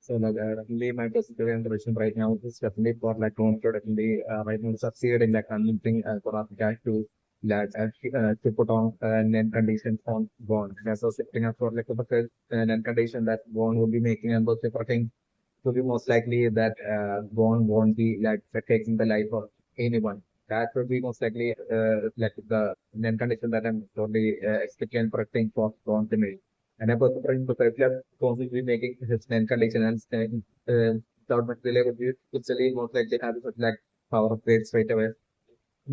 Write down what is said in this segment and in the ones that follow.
So definitely my positive impression right now is definitely for like going to definitely right now succeed in like convincing Kurapika to to put on an condition on bond. That's also setting up for like the first an condition that bond will be making and both supporting to be most likely that bond won't be like taking the life of anyone. That would be most likely like the then condition that I'm totally expecting and protecting for bond to make. And about the brain potential constantly making his then condition and without much delay would be actually most likely have such like power of trade straight away.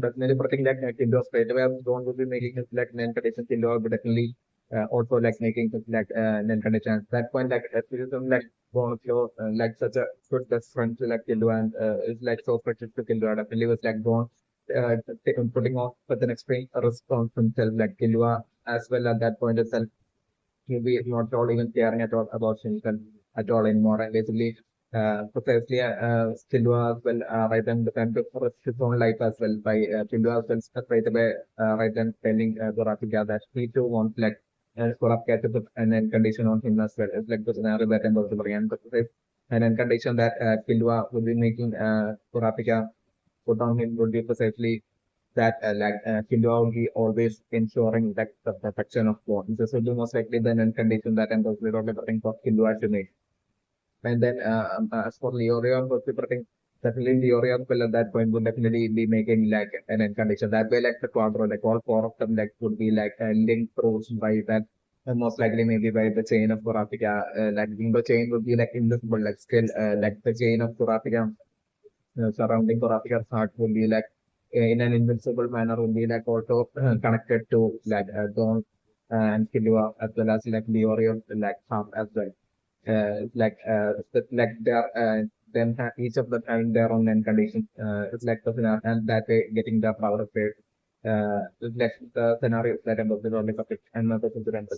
Definitely protecting like Kindle straight away. Don't would be making it like non condition Kindle, but definitely also like making it like non condition. At that point, like activism like one of your like such a good best friend to like Kindle and is like so precious to Kindle. Definitely was like gone putting off with an extreme response himself like Kindle as well at that point itself. He'll be not at all even caring at all about himself at all anymore. And basically, precisely, Silva as well, right then the time to risk his own life as well by Silva as well straight away, right then telling Gorapika that he too wants like Gorapika to put an end condition on him as well. It's like the scenario that I'm also bringing. But an end condition that Silva will be making Gorapika put on him would be precisely that Kindle will be always ensuring that the protection of bonds. This will be most likely the condition that I'm considering for Kindle to make. And then as for Leorio, I think definitely Leorio will at that point would definitely be making like an end condition. That way, like the quadro, like all four of them, like would be like linked through by that. And most likely maybe by the chain of Kurapika, like the chain would be like invisible, like still like the chain of Kurapika surrounding Kurapika's heart would be like in an invincible manner would be like also connected to like Dawn and Killua as well as like the Oreo like half as well. Like they're then each of them having their own end conditions. It's like the scenario and that way getting the power of it. It's like the scenario that I'm the only perfect and not the incident.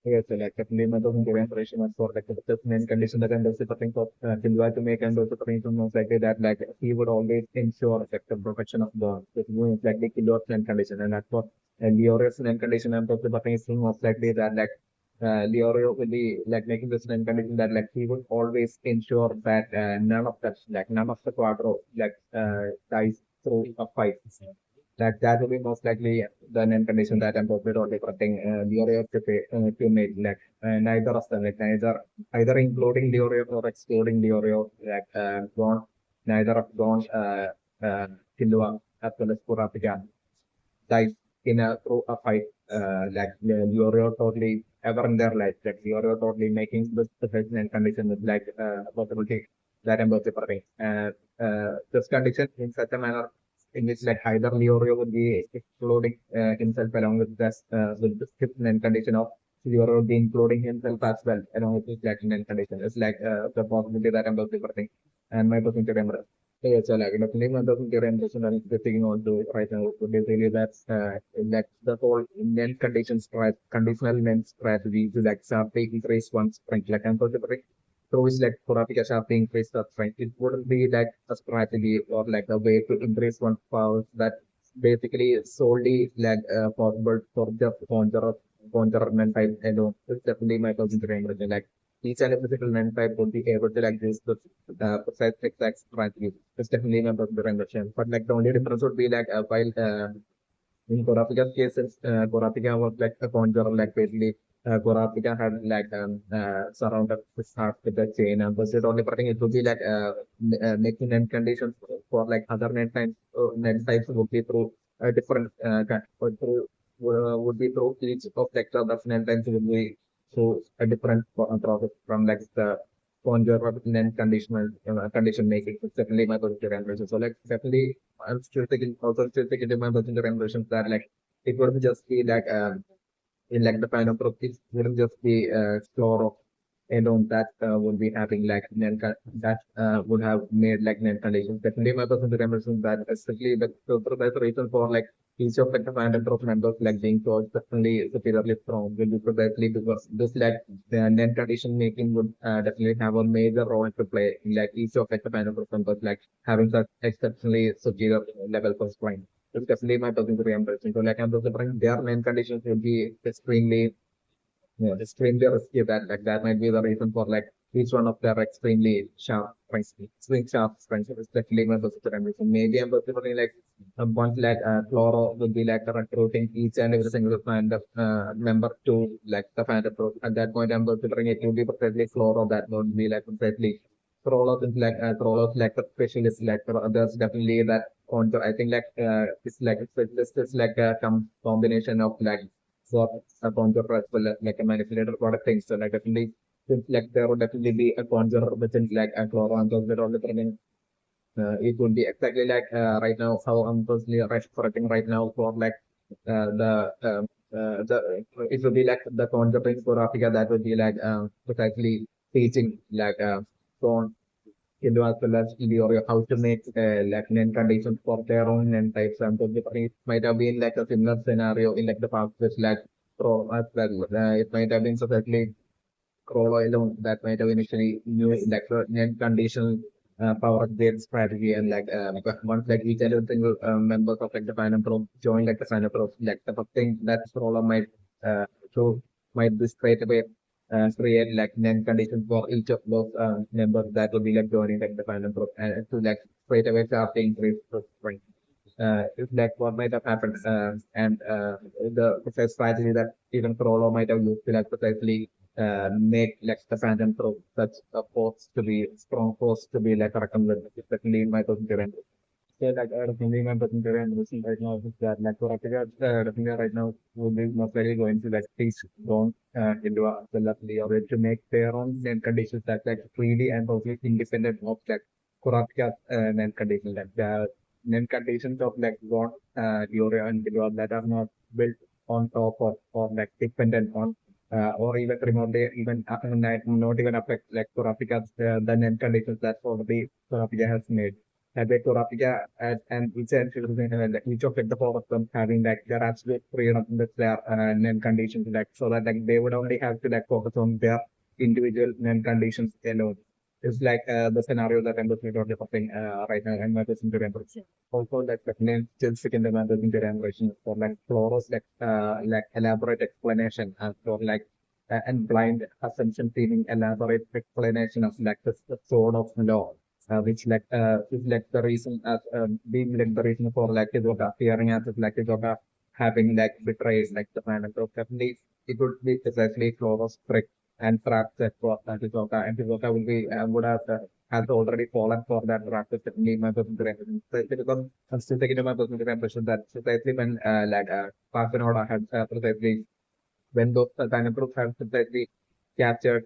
Yes, so like definitely my those information was for like the main condition that I'm just preparing for Silva to make and also preparing to most likely that like he would always ensure like the protection of the moon like the kilo main condition and that's what and Leore's main condition I'm also preparing is most likely that like Leorio will be like making this main condition that like he would always ensure that none of the quadro like dies through a fight. That will be most likely the end condition that I'm probably only protecting the area to pay to make like neither of them like neither either including the Oreo or excluding the Oreo like gone neither of gone Kilua as well as Kurapika dies in a through a fight like the Oreo totally ever in their life like the Oreo totally making this situation and condition with like possibility that I'm both protecting this condition in such a manner in which like either Leorio would be exploding himself along with the skip and condition of Leorio would be including himself as well along with his Latin and condition. It's like the possibility that I'm looking for thing and my person to remember. So yeah, so like definitely my person to remember and the thing on to right now would be really that the whole net condition conditional net strategy to like sharply increase one's strength like I'm considering so it's like Kurapika sharply increase the strength. It wouldn't be like a strategy or like a way to increase one's powers that basically is solely like possible for just conjurer men type alone. It's definitely my cousin to like each and every single men type would be able to like this the precise exact strategy. It's definitely my cousin. But like the only difference would be like while in Kurapika's case, Kurapika was like a conjurer, like basically Kurapika had like surrounded his heart with a chain and was it only thing it would be like making end conditions for like other net types would be through different or through would be through each of like the other net types would be through a different process from like the conjurer and condition making. It's definitely my positive impression. So like definitely I'm still thinking in my positive impressions that like it would just be like in like the final product it wouldn't just be store of alone that would be having like that would have made like net conditions. Definitely my percentage impression that especially the reason for like each of like the 500 of members like being so definitely superiorly strong will be probably because this like the net condition making would definitely have a major role to play in like each of like the 500 of members like having such exceptionally superior level of strength. It's definitely my percentage impression. So like I'm just their main conditions will be extremely yeah, extremely risky that like that might be the reason for like each one of their extremely sharp points, extremely sharp points, especially my positive memory. So maybe I'm particularly like once like Chloro will be like recruiting each and every single member to like the fandom group. At that point, I'm considering it will be precisely Chloro that would be like precisely Chloro is like Chloro's like a specialist like others definitely that contour. I think like it's like a combination of like for a contour as well as like a manipulator product things. So like definitely since like there would definitely be a contour within like a Chloro and those that all the time it would be exactly like right now how I'm personally referring right now for like the it would be like the conjuring for Africa that would be like precisely teaching like on Hindu as well as India how to make like NEN conditions for their own NEN types and so it might have been like a similar scenario in like the past with like Pro as well. It might have been sufficiently Crowell alone that might have initially knew electro net conditional power upgrade strategy and like once like each and every single members of like the final pro join like the final pro like the first thing that Crowell might so might be straight away create like net conditions for each of those members that will be like joining like the final pro and to like straight away start to increase the strength. It's like what might have happened and the precise strategy that even Crowell might have used to like precisely make like the phantom throw such a force to be strong force to be like reckoned with, especially in my person terrain. Yeah, like definitely my person terrain right now is that like Kurapika definitely right now will be most likely going to like teach grown into a lovely or to make their own land conditions that like freely and totally independent of like Kurapika land conditions like the land conditions of like grown Gloria and Gilwa that are not built on top of or like dependent on or even remotely even not even affect like Kurapika's the net conditions that already Kurapika has made. That way Kurapika and each of like the four of them having like their absolute freedom with their net conditions like so that like they would only have to like focus on their individual net conditions alone. It's like the scenario that I'm looking at developing right now and my person to remember. Also like the name still second the in generation for like Floros like elaborate explanation for like and blind assumption feeling elaborate explanation of like the sword of law which like is like the reason as being like the reason for like Isoka appearing as if like Isoka having like betrayed like the planet of definitely it would be precisely Floros trick and traps that for Isoka and Isoka will be would have has already fallen for that trap certainly my personal impression. So it becomes I'm still taking my personal impression that precisely when like Parthenoda had precisely when those dinosaurs have precisely captured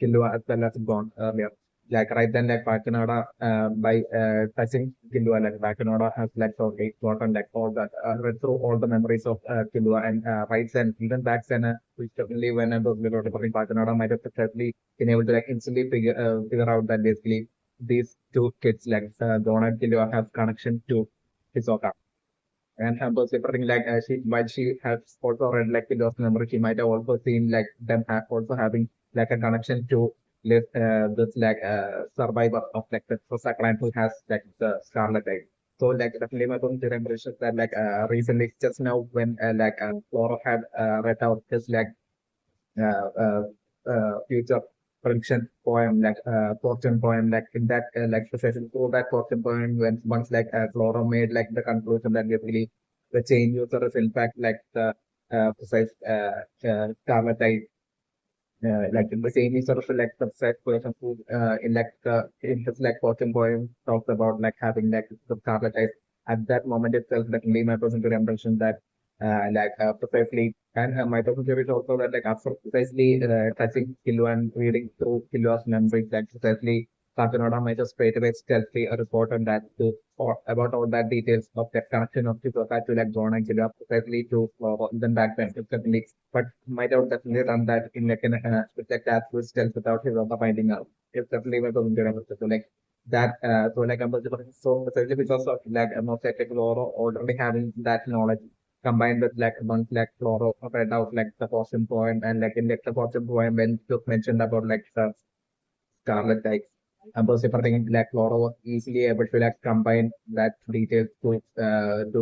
Killua as well as gone earlier. Like right then, like Pakinada, by touching Killua, like Pakinada has like totally gotten like all that, read through all the memories of Killua and right then, even back then, which definitely when I was little developing Pakinada might have successfully been able to like instantly figure out that basically these two kids, like Gon and Killua, have connection to Hisoka and have was referring like she while she has also read like the lost memory, she might have also seen like them also having like a connection to this like survivor of like the Sakran who has like the Scarlet Eye. So like definitely my own impression that like recently just now when like Flora had read out his like future prediction poem, like fortune poem, like in that like the session through that fortune poem when once like Flora made like the conclusion that basically the change user is in fact like the precise Scarlet like in the same sort of like the set person who in like in his like fortune poem talks about like having like the scarlet eyes at that moment itself that made my person to the impression that like precisely and my person theory is also that like after precisely touching Kilo and reading through Kilo's memories like precisely Sakanoda might have straight away stealthily a report on that to or about all that details of that connection of Kisoka to like Gon and Kilo precisely to then back then certainly but might have definitely done that in like an with like that was still without his own finding out. It's definitely was going to remember. So like that so like I'm so especially because of like most like Floro already having that knowledge combined with like once like Floro read out like the fortune poem and like in like the fortune poem when you mentioned about like the Scarlet like Persephone like Flora was easily able to like combine that details to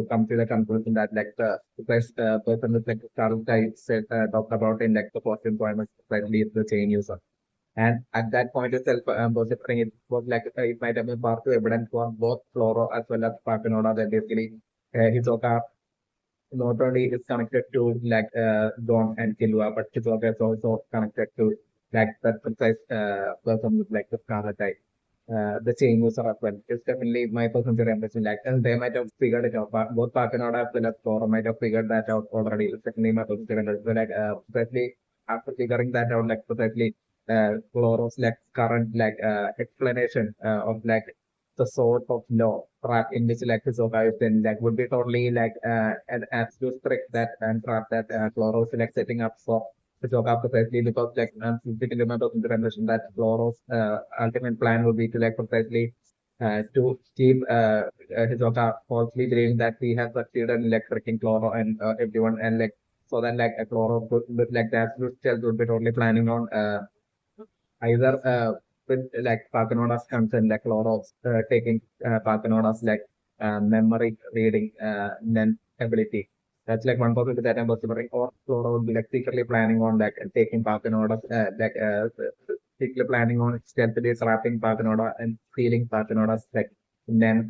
come to the conclusion that like the first person with like Scarlet type said talked about in like the fortune poem is slightly the chain user. And at that point itself, considering it was like it might have been far too evident for both Floro as well as Pakanoda that basically Hisoka not only is connected to like Gon and Killua, but Hisoka is also connected to like that precise person with like the Scarlet Eye. The chain user as well. It's definitely my personal impression. Like, and they might have figured it out. Both Pakanoda as well as Floro might have figured that out already. It's definitely my personal impression. So, like, especially after figuring that out, like, precisely, Floro's like current like explanation of like the sort of law trap in which like Hisoka is in like would be totally like an absolute trick that and trap that Floro is like setting up for Hisoka precisely because like we can remember in the rendition that Floro's ultimate plan would be to like precisely to keep Hisoka falsely believing that he has succeeded in like tricking Floro and everyone and like so then like Floro could with like the absolute stealth would be totally planning on either with like Pakanoda's concern, like Clorox taking Pakanoda's like memory reading then ability. That's like one possibility that I'm considering. Or Cloro would be like secretly planning on like taking Pakanoda's secretly planning on stealthily trapping Pakanoda and stealing Pakanoda's like then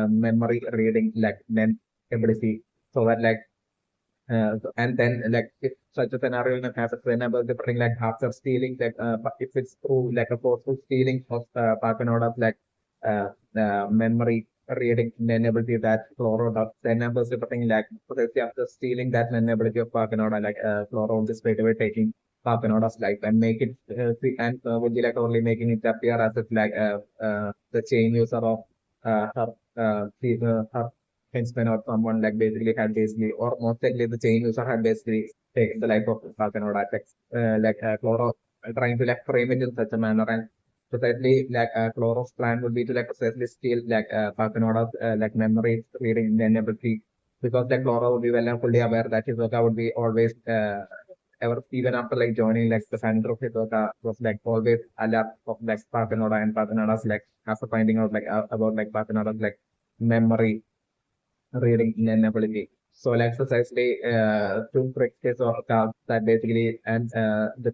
memory reading like then ability. So that like and then like if such a scenario even happens whenever they bring like after stealing like but if it's through like a forceful stealing of Parkanoda's like uh, memory reading ability that Floro does, then numbers reporting like precisely after stealing that ability of Parkanoda, like Floro would just straight away taking Parkanoda's life and make it and would be like only making it appear as if like the chain user of her henchman or someone like basically had basically or most likely the chain user had basically taken the life of Falconoda like Chloro trying to like frame it in such a manner and precisely like Chloro's plan would be to like precisely steal like Falconoda's like memory reading then ability because like Chloro would be well and fully aware that Hisoka would be always ever even after like joining like the center of Hisoka was like always alert of like Falconoda and Falconoda's like after finding out like about like Falconoda's like memory reading inability. So like precisely two practice or tasks that basically and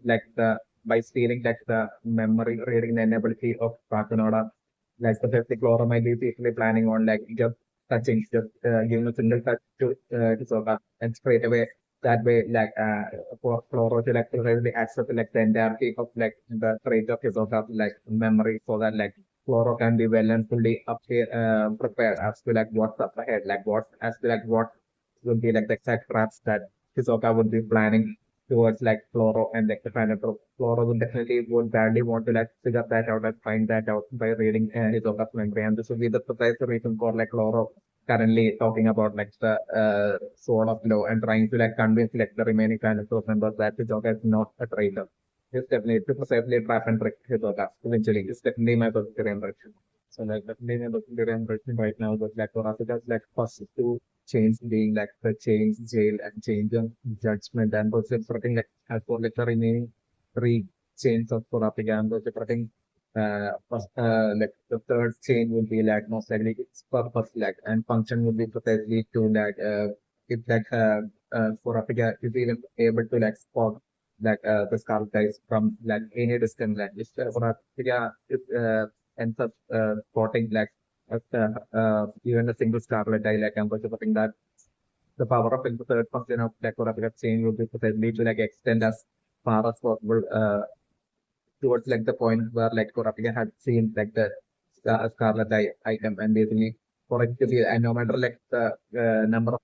like the by stealing like the memory reading inability of Prakanoda, like precisely Chloro might be secretly planning on like just touching, just giving a single touch to Hisoka and straight away that way like for Chloro to like precisely access like the entirety of like the trait of Hisoka's like memory so that like Floro can be well and fully up here, prepared as to like what's up ahead, like what as to like what would be like the exact traps that Hisoka would be planning towards like Floro and like the planet of Floro would definitely would badly want to like figure that out and find that out by reading Hisoka's memory. And this would be the precise reason for like Floro currently talking about like the sword of law and trying to like convince like the remaining planet members that Hisoka is not a traitor. It's definitely precisely trap and trick Hisoka eventually. It's definitely my vegetarian version. So like definitely my vegetarian version right now, but like Kurapika's like first two chains being like the chains, jail and change of judgment and was separating like as for like the remaining three chains of Kurapika and was separating first, like the third chain would be like most likely its purpose like and function would be precisely to like if like Kurapika is even able to like spot like the scarlet eyes from like any distance like if Kurapika is ends up spotting like even a single scarlet eye like I'm supposing that the power of the third function of like Kurapika chain would be precisely to like extend as far as possible towards like the point where like Kurapika had seen like the scarlet eye item and basically for it to be and no matter like the number of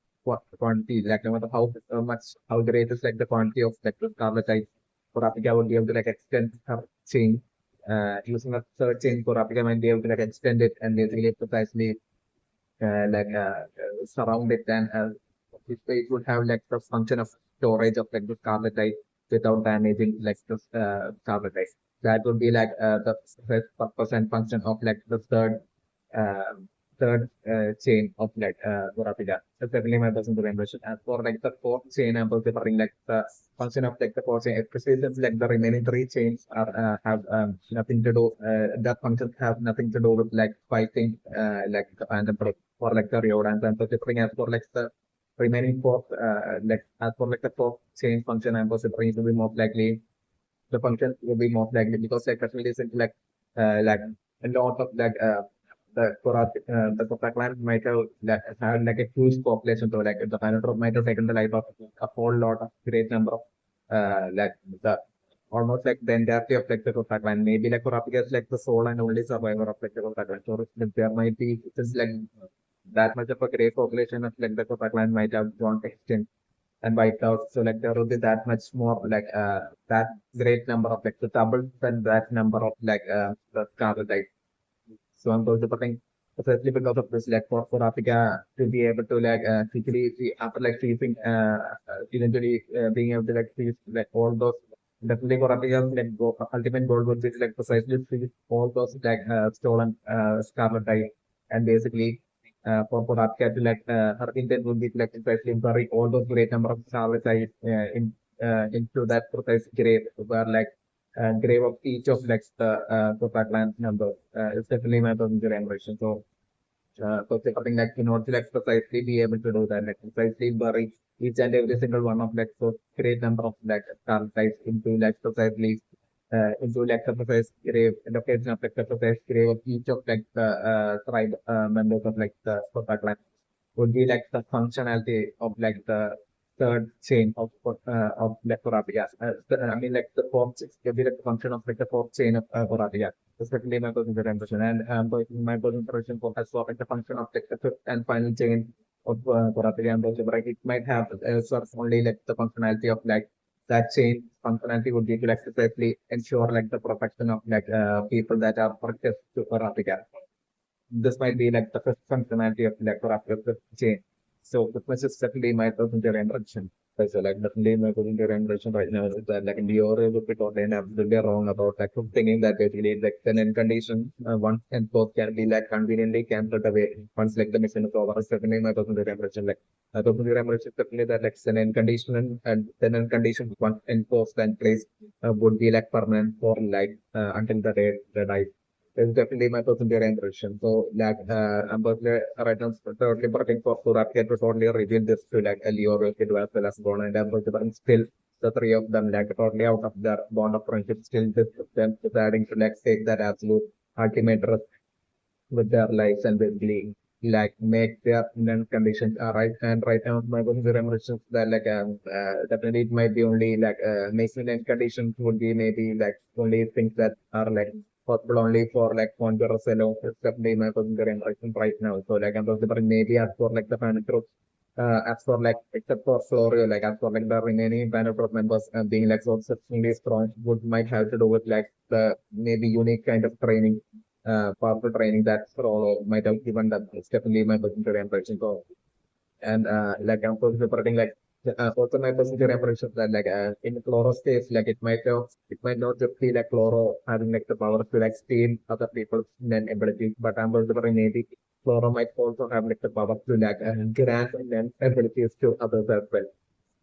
quantity like no matter how much how great is like the quantity of like the scarlet eye Kurapika would be able to like extend her chain using a third chain Kurapika might be able to like extend it and basically precisely surround it and it would have like the function of storage of like the scarlet light without damaging like the scarlet light. That would be like the first purpose and function of like the uh, third chain of like Kurapika. That's definitely my personal impression. As for like the fourth chain, I'm considering like the function of like the fourth chain, especially since like the remaining three chains are have nothing to do. That functions have nothing to do with like fighting like the Phantom Troop or like the Riordan. I'm considering as for like the remaining fourth like as for like the fourth chain function, I'm considering to be most likely the function will be most likely because like especially since like a lot of the Kotak land might have had like a huge population, so like the Panatrop might have taken the life of a whole lot of great number of like the almost like the entirety of like the Kotak land. Maybe like Kurapika is like the sole and only survivor of like the Kotak land. So there might be just like that much of a great population of like the Kotak land might have gone extinct and wiped out. So like there will be that much more that great number of like the double than that number of the scarlet so I'm going to think especially because of this like for Africa to be able to quickly see after like freezing eventually being able to like freeze like all those definitely for Africa's like ultimate goal would be to, like precisely freeze all those stolen scarlet dye and basically for Africa to her intent would be to like precisely bury all those great number of scarlet dye into that precise grave where grave of each of the Parkland number is definitely my passenger emission. So something like in order to like precisely be able to do that, like precisely bury each and every single one of like so great number of like star types into like precisely into like the precise grave location of like the precise grave of each of like the tribe members of like the Parkland would be like the functionality of like the third chain of like Kurapika. I mean like the fourth will be like the function of like the fourth chain of Kurapika. Especially my person impression and my person impression has for like the function of like the fifth and final chain of Kurapika and also like it might have sort of only like the functionality of like that chain functionality would be to like precisely ensure like the protection of people that are purchased to Kurapika this might be like the first functionality of like after the chain. So the first is definitely my passenger interaction. So like definitely my passenger interaction right now is that like in the order would be totally and absolutely wrong about like thinking that basically like the end condition once and both can be like conveniently cancelled away once like the mission is over. It's definitely my passenger interaction like passenger interaction is definitely that like the end condition and then end condition once enforced and placed would be like permanent for like until the day that I it's definitely my personal impression. So, I'm personally right now totally working for Kurapika to totally reveal this to like Leo, Kid, as well as Ron, and I'm still the three of them like totally out of their bond of friendship, still just them deciding to like take that absolute ultimate risk with their lives and basically like make their inner conditions right. And right now, my personal impression that definitely it might be only making conditions would be maybe like only things that are like possible only for like Honduras alone, except my passenger interaction right now. So like I'm considering maybe as for like the fan groups, as for like except for Florio, like as for like the remaining panel group members being like so exceptionally strong, would might have to do with like the maybe unique kind of training, powerful training that Frollo might have given them. It's definitely my passenger impression. So and like I'm also separating also my passenger impression that in Chloro's case like it might not just be like Chloro having like the power to like steal other people's then abilities, but I'm also very maybe Chloro might also have like the power to grant then abilities to others as well.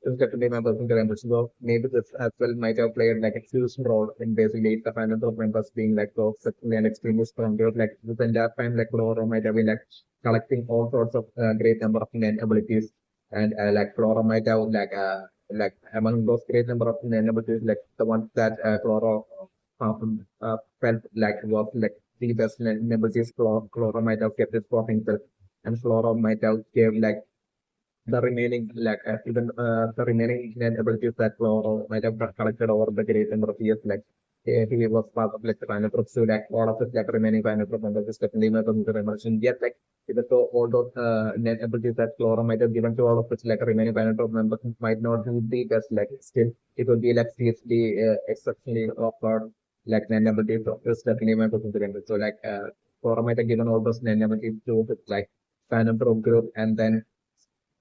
It's definitely my personal impression. So maybe this as well might have played like a huge role in basically the final group members being like so sexually and extremely strong. Because like this entire time like Flora might have been like collecting all sorts of great number of men abilities and like Flora might have like among those great number of men abilities like the ones that Flora felt like was like the best men abilities Flora might have kept it for himself and Flora might have gave like the remaining even the remaining net abilities that were might have collected over the great number of years he was part of like the final group so like all of the like remaining final group members is definitely not the immersion yet like even though all those net abilities that Flora might have given to all of its like remaining final group members might not be the best like still it will be like seriously exceptionally offered like net abilities of this definitely my person so Flora might have given all those net abilities to its like final group and then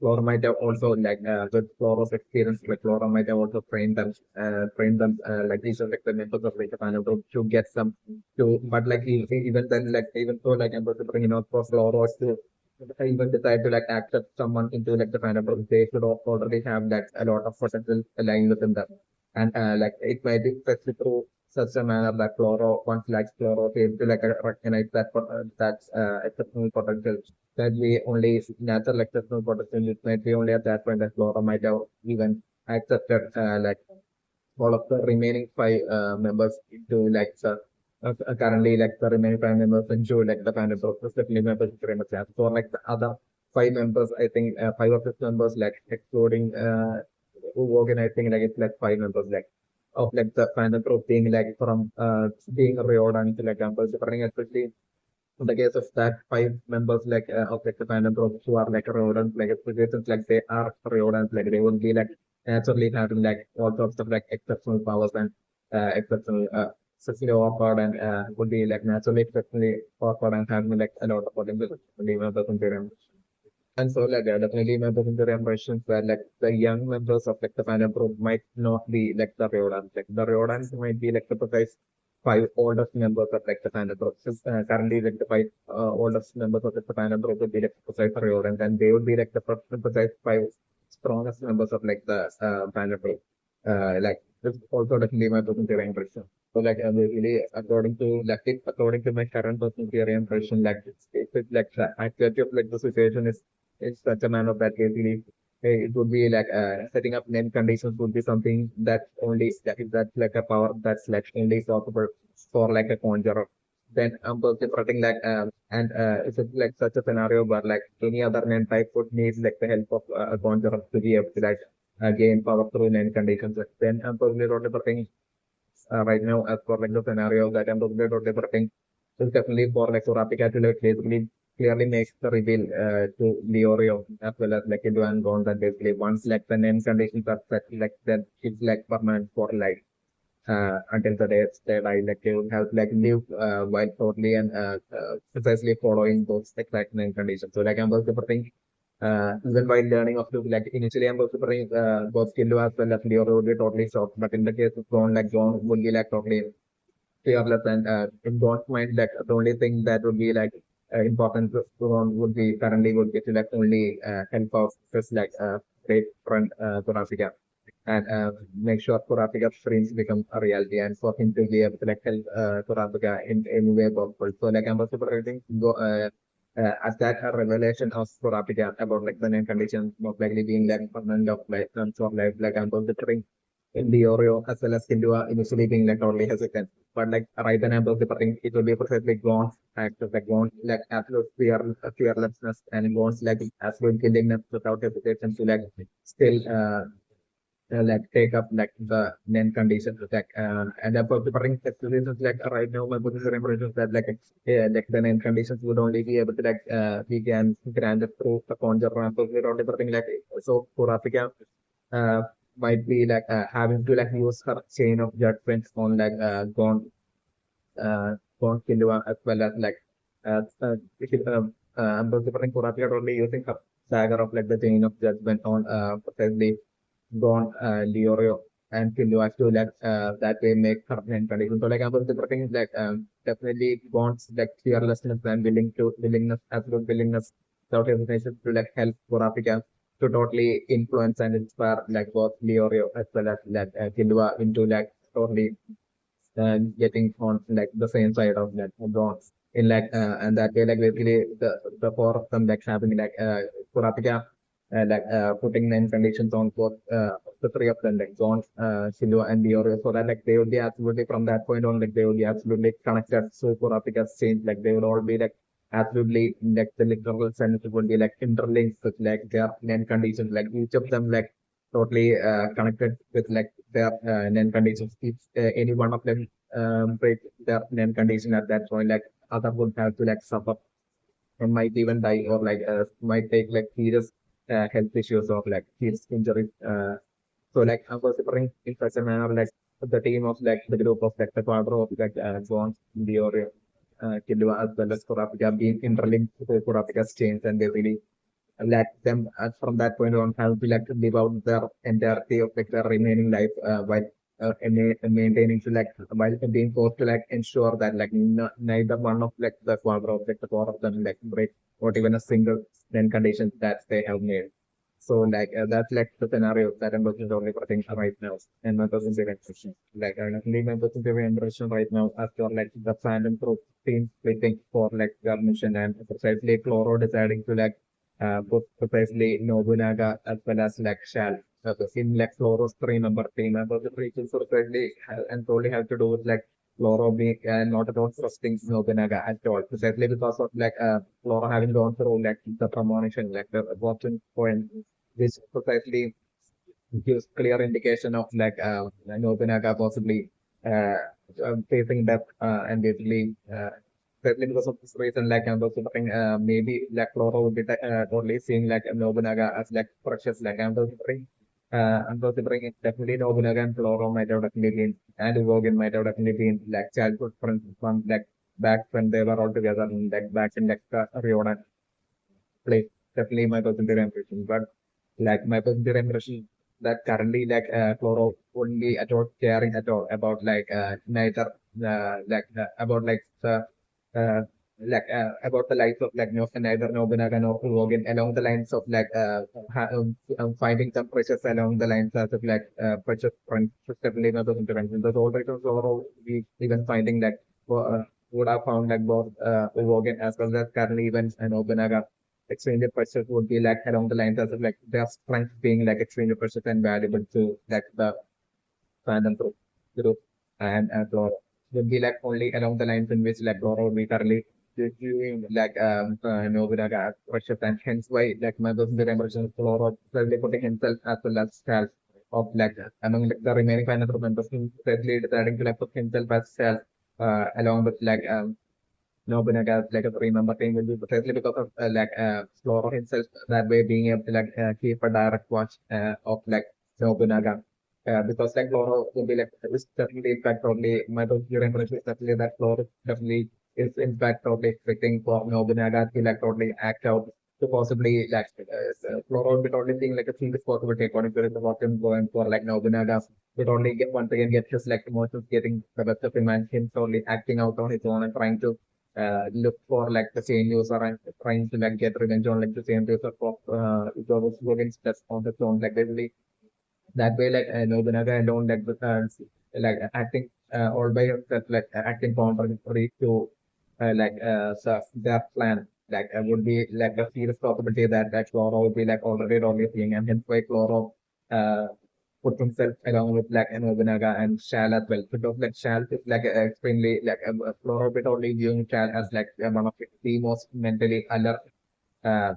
Flora might have also with Flora's experience, like Flora might have also trained them like these are like the members of like the panel to get some to, but like even then like even though like I'm going to bring in for Flora to even decide to like accept someone into like the panel group, they should already have like a lot of potential lying within them, and like it might be especially through such a manner that Flora once like Flora failed to recognize that that's exceptional potential that we only natural exceptional potential. It might be only at that point that Flora might have even accepted all of the remaining five members into like the currently like the remaining five members into like the panel process definitely members very much as for like the other five members I think five of the members like excluding who organizing like it's like five members like of like the panel group being like from being reorganized to like members especially in the case of that five members like of like the fandom groups who are like rodents, like applications like they are rodents, like they will be like naturally having like all sorts of like exceptional powers and exceptional exceptionally awkward and would be like naturally exceptionally awkward and having like a lot of potential members in their and so like definitely members in the impressions where like the young members of like the fandom group might not be like the rodents, like the rodents might be like the precise five oldest members of like the fandom group. Since, currently like the five oldest members of like, the fandom group would be like precise rodents and they would be like the precise five strongest members of like the fandom group. Like this also definitely my personal theory impression. So like basically according to like it, according to my current personal theory impression, like it's like the actuality of like the situation is such a manner that basically it would be like setting up net conditions would be something that only that's like a power that's like only possible for like a conjurer. Then I'm interpreting like and it's like such a scenario where like any other net type would need like the help of a conjurer to be able to like gain power through net conditions. Then I'm personally interpreting right now as for like the scenario that I'm interpreting is definitely for like Kurapika to like basically clearly makes the reveal to Leorio as well as like Ido and Gon that basically once like the name conditions are set like then it's like permanent for life until the day they die like they will have like live while totally and precisely following those exact name conditions. So like I'm also preferring even while learning of the like initially I'm also preferring both Killu as well as Leorio would be totally shocked. But in the case of Gon like Gon would be like totally fearless and in God's mind like the only thing that would be like important to Ron would be currently would be to like only help of just like great friend Kurapika and make sure Kurapika's dreams become a reality and for him to be able to like help Kurapika in any way possible. So like I'm also predicting go at that revelation of Kurapika about like the name conditions most likely being like permanent of life and so of life like I'm considering in the Oreo as well as Hindua initially being like totally hesitant. But like right then I'm preferring it will be precisely gone act of like gone like absolute fearlessness and gones like absolute killingness without hesitation to like still like take up like the name conditions like and about the bring situations like right now my position impressions that like the name conditions would only be able to like we can grant it through the conjure ramp we're only preferring like so Kurapika uh might be like having to like use her chain of judgment on like gone Killua as well as like if it, I'm preferring Kurapika only using her dagger of like the chain of judgment on precisely gone Leorio and Killua to like that way make her end condition. So like I was preferring like definitely wants like fearlessness and willingness absolute willingness without hesitation to like help Kurapika to totally influence and inspire like both Leorio as well as like Killua into like totally getting on like the same side of that bronze in like and that way like basically the four of them like having like Kurapika like putting nine conditions on both the three of them like John, Silva and Dior so that like they will be absolutely from that point on like they will be absolutely connected so Kurapika's change like they will all be like absolutely like the literal sense would be like interlinked with like their nine conditions like each of them like totally connected with like their name conditions. If any one of them break their name condition at that point, like other would have to like suffer and might even die or like might take like serious health issues or like serious injuries. So like I was referring in such a manner like the team of like the group of like the quadro of like Jones, Dior, Killua as well as Kurapika being interlinked to Kurapika's chains and they really let them from that point on have to like live out their entirety of like their remaining life while maintaining to like while being forced to like ensure that like neither one of like the quadro of like the four of them like break not even a single then condition that they have made. So like that's like the scenario that I'm looking only for things right now and my personal impression. Like I definitely my personal impression right now after like the fandom group team splitting for like their mission and precisely Chloro deciding to like put precisely Nobunaga as well as like Shal in like Floro's three members of Rachel certainly and totally have to do with like Floro being not at all trusting Nobunaga at all. Precisely because of like Floro having gone through like the premonition, like the watching point, which precisely gives clear indication of like Nobunaga possibly uh, facing death and basically especially because of this reason like I'm also thinking maybe like Floro would be totally seeing like Nobunaga as like precious like I'm considering it definitely Nobunaga and Floro might have definitely been and Wogan might have definitely been like childhood friends from like back when they were all together and like back in like Riona place. Definitely my percentage impression. But like my percentage impression that currently like Chloro wouldn't be at all caring at all about like neither about uh, about the life of like neither Nobunaga nor Logan along the lines of like finding some precious along the lines as of like precious friends definitely not those interventions. There's always Chloro we even finding like would have found like both Logan as well as currently even Nobunaga extremely precious would be like along the lines of like their strength being like extremely precious and valuable to like the fandom group and Flora would be like only along the lines in which like Flora would be currently doing like Nobunaga as precious and hence why like my person the impression Flora probably putting himself as well as self of like among like, the remaining fandom members sadly deciding to like put himself as self along with like Nobunaga like a three-member team will be precisely because of like Floro himself that way being able to like keep a direct watch of like Nobunaga. Because like Floro will be like it's definitely in fact probably my your impression is definitely that Floro definitely is in fact totally expecting for Nobunaga to like totally act out to possibly like Floro will be totally seeing like a serious possibility according to the what him going for like Nobunaga would only get once again get his like emotions getting the best of him and him totally acting out on his own and trying to look for like the same user and trying to like get revenge on like the same user for those against that's on the own like basically that way like Nobunaga alone like like acting all by himself like acting contrary to their plan like would be like a serious possibility that that Cloro would be like already seeing and hence why Cloro uh, put himself along with like Nobunaga and Shal as well. Because like Shal is like extremely like Floro bit only viewing Shal as like one of the most mentally alert uh,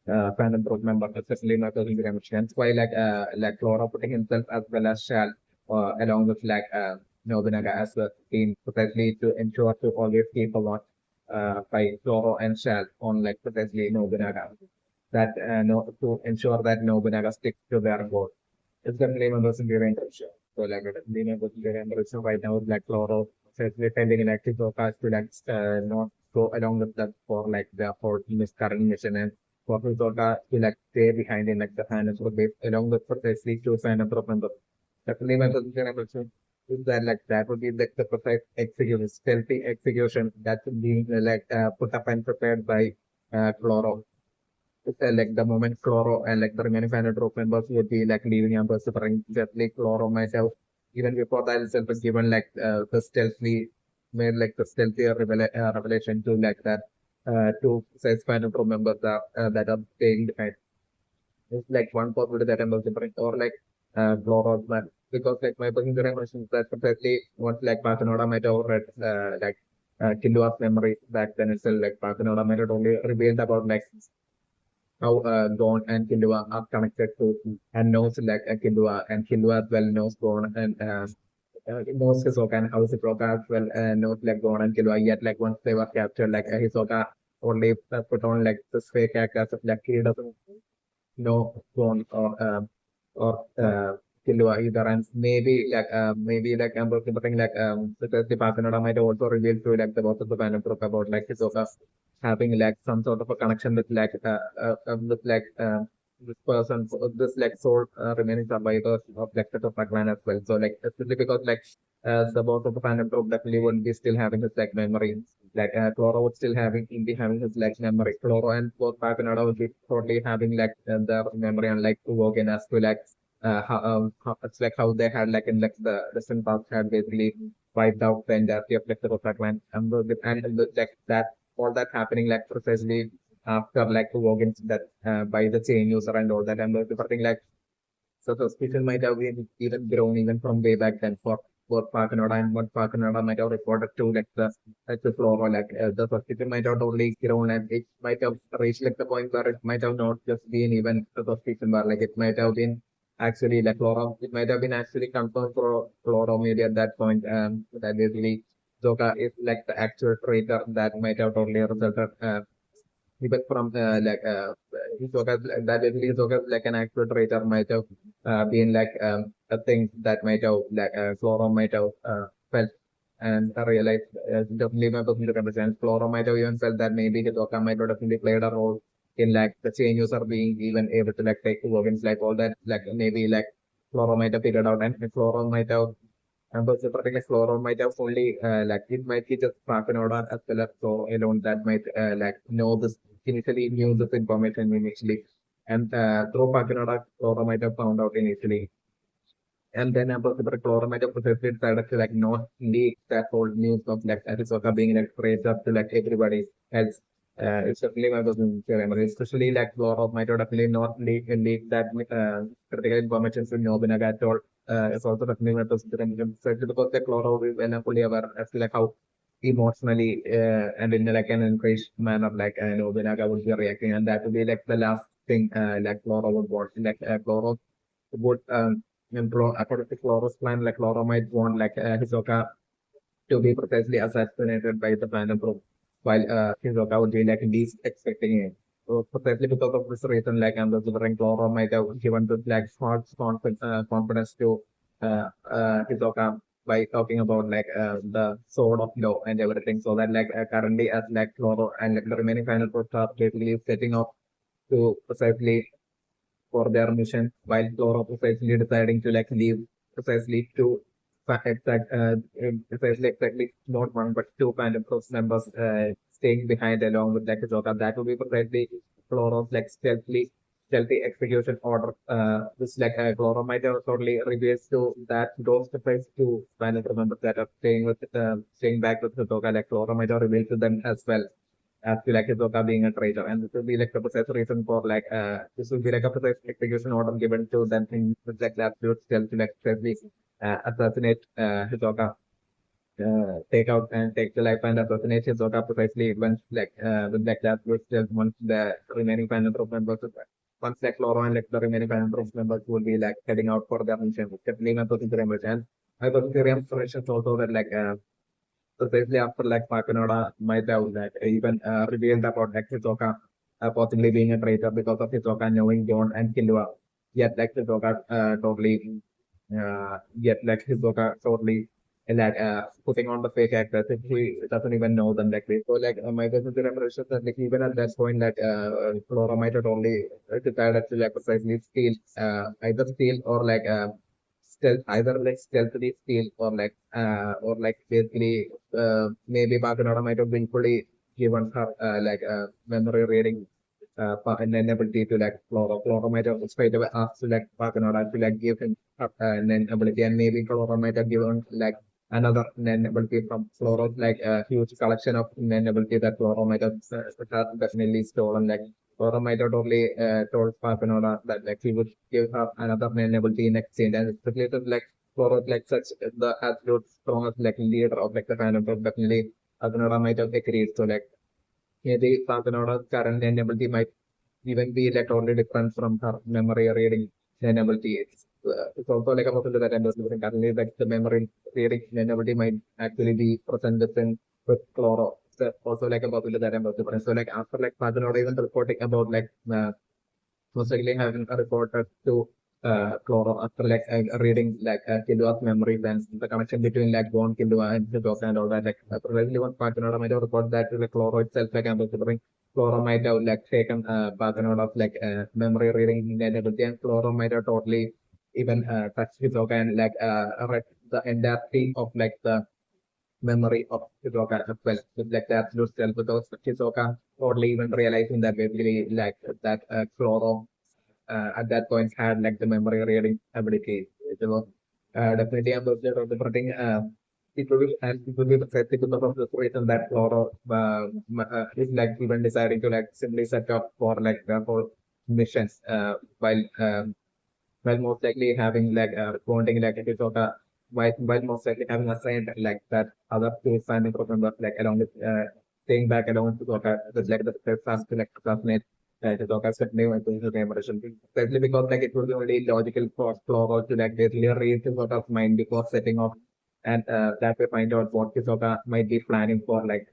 fan and group member, especially not the Hence why like Flora putting himself as well as Shal along with like Nobunaga as a team precisely to ensure to always keep a watch by Floro and Shal on like precisely Nobunaga that no to ensure that Nobunaga sticks to their goal. It's definitely one of those ingredients. So like definitely one of those ingredients. So right now like Chloro says we're pending an active forecast to like not go along with that for like the whole this current mission and for Hisoka to like stay behind in like the finance or base along with precisely to sign up of members. Definitely one of those ingredients is that like that would be like the precise execution, stealthy execution that's being put up and prepared by Chloro like the moment Chloro and like the remaining final group members would be like leaving and pursuing just like Chloro myself. Even before that itself is given like the stealthy made like the stealthier revelation to like that two says final group members that are staying behind. It's like one possibility that I'm different or like Chloro man. Because like my personal question is that precisely once like Pathanoda might have read Killua's memory back then itself like Pathanoda might have only revealed about like how Gon and Killua are connected to and knows like Killua and Killua as well knows Gon and knows Hisoka and how Hisoka as well knows like Gon and Killua yet like once they were captured like Hisoka only put on like this fake act as if like he doesn't know Gon or Killua either and maybe like I'm something like the Pathanoda might also reveal to like the boss of the Phantom Group about like Hisoka having like some sort of a connection with this person, so this like soul remaining survivors of like the Topaz clan as well. So like especially because like the boss of the Phantom Group definitely would be still having his like memory. Like Chloro would still having his like memory. Chloro and both Papanada would be totally having like their memory and like Wogan as to like how it's like how they had like in like the distant past had basically wiped out the entirety of like the Topaz clan and like that all that happening like precisely after like Wogan's death by the chain user and all that and everything like So suspicion might have been even grown even from way back then for both Pakanoda and what Pakanoda might have reported to like the Flora, the suspicion might have only grown and it might have reached like the point where it might have not just been even a suspicion, but like it might have been actually like Flora, it might have been actually confirmed for Flora maybe at that point, that basically Zoka is like the actual traitor that might have totally resulted even from Hisoka, that basically Hisoka like an actual traitor might have been like a thing that might have Flora might have felt and realized definitely my personal represents. Flora might have even felt that maybe Hisoka might have definitely played a role in like the chain user being even able to like take weapons like all that like maybe like Flora might have figured out and Flora might have and but the particular Flora might have only like it might be just Parkanoda as well as Flora alone that might like know this initially knew this information initially. And through Parkanoda, Flora might have found out initially. And then about the Flora might have potentially decided to like not leak that whole news of like Arizona being like raised up to like everybody else. It's definitely my personal memory, especially like Flora might have definitely not leak that critical information to Nobunaga at all. It's also definitely my personal memory, especially because the Flora is well fully aware as to like how emotionally and in like an encouraged manner like Nobunaga would be reacting, and that would be like the last thing like Flora would watch. Like Flora would according to Flora's plan, like Flora might want like Hisoka to be precisely assassinated by the Phantom Group, while Hisoka would be like least expecting it. So precisely because of this reason, like and the Shivering Flora might have given this like false confidence to Hisoka by talking about like the sword of law and everything. So that like currently as like Flora and like the remaining final groups are basically setting off to precisely for their mission, while Flora precisely deciding to like leave precisely two precisely exactly not one but two Phantom Force members staying behind along with like Joker. That would be precisely Flora's like stealthy execution order. Which like Flora might have totally reveals to that those surprise two Phantom members that are staying back with Joker. Like Flora might have revealed to them as well as to like Hisoka being a traitor. And this will be like the precise reason for like this will be like a precise execution order given to them in like that absolute stealth to like precisely assassinate Hisoka, take out and take the life and assassinate Hisoka precisely once like with like that absolute stealth once the remaining Phantom Group members once like Laura and like the remaining Phantom Group members will be like heading out for their mission. Definitely my positive image. And my positive impression is also that like precisely after like Pakanoda might have like even revealed about like Hisoka possibly being a traitor because of Hisoka knowing John and Killua. Yet like Hisoka yet like Hisoka totally like putting on the fake actors if he doesn't even know them like this. So like my personal impression that like even at that point that Flora might have only decided to like precisely steal either steal or like stealth either like stealthily steal or like basically maybe Pakanoda might have been fully given her memory reading an ability to like Flora. Flora might have straight away asked to like Pakanoda to like give him an ability, and maybe Flora might have given like another Nen ability from Flora's like a huge collection of Nen ability that Flora might have definitely stolen. Like Flora might have totally told Pakanoda that like he would give her another Nen ability in exchange, and it's related like Flora like such the absolute strongest like leader of like the fandom, so definitely Pakanoda might have agreed. So like maybe Pakanoda's current ability might even be like totally different from her memory reading ability. It's also like a possibility that I'm listening currently like the memory reading ability might actually be present with Chloro. So also like a possibility that I'm listening. So like after like Pakanoda even reporting about like most likely having a reporter to Chloro after like reading like Killua's memories and the connection between like Gon Killua and Hisoka and all that. Like probably one Pakanoda might have reported that like Chloro itself like I'm considering Chloro might have like taken Pakanoda's like memory reading ability, and Chloro might have totally even touched Hisoka and like read the entirety of like the memory of Hisoka as well with like the absolute self because Hisoka totally even realizing that basically like that Chloro at that point had like the memory reading ability. So definitely I'm looking at the printing. It will be and it will be effective because of the reason that Flora is like even deciding to like simply set up for like the whole missions while while most likely having like responding like it is while most likely having assigned like that other two family group members like along with staying back along with with like the fast to like classmate to Toka's continue and to memorization. Especially because like it would be only logical for Floro to like basically read the sort of mind before setting off and that way find out what Hisoka might be planning for like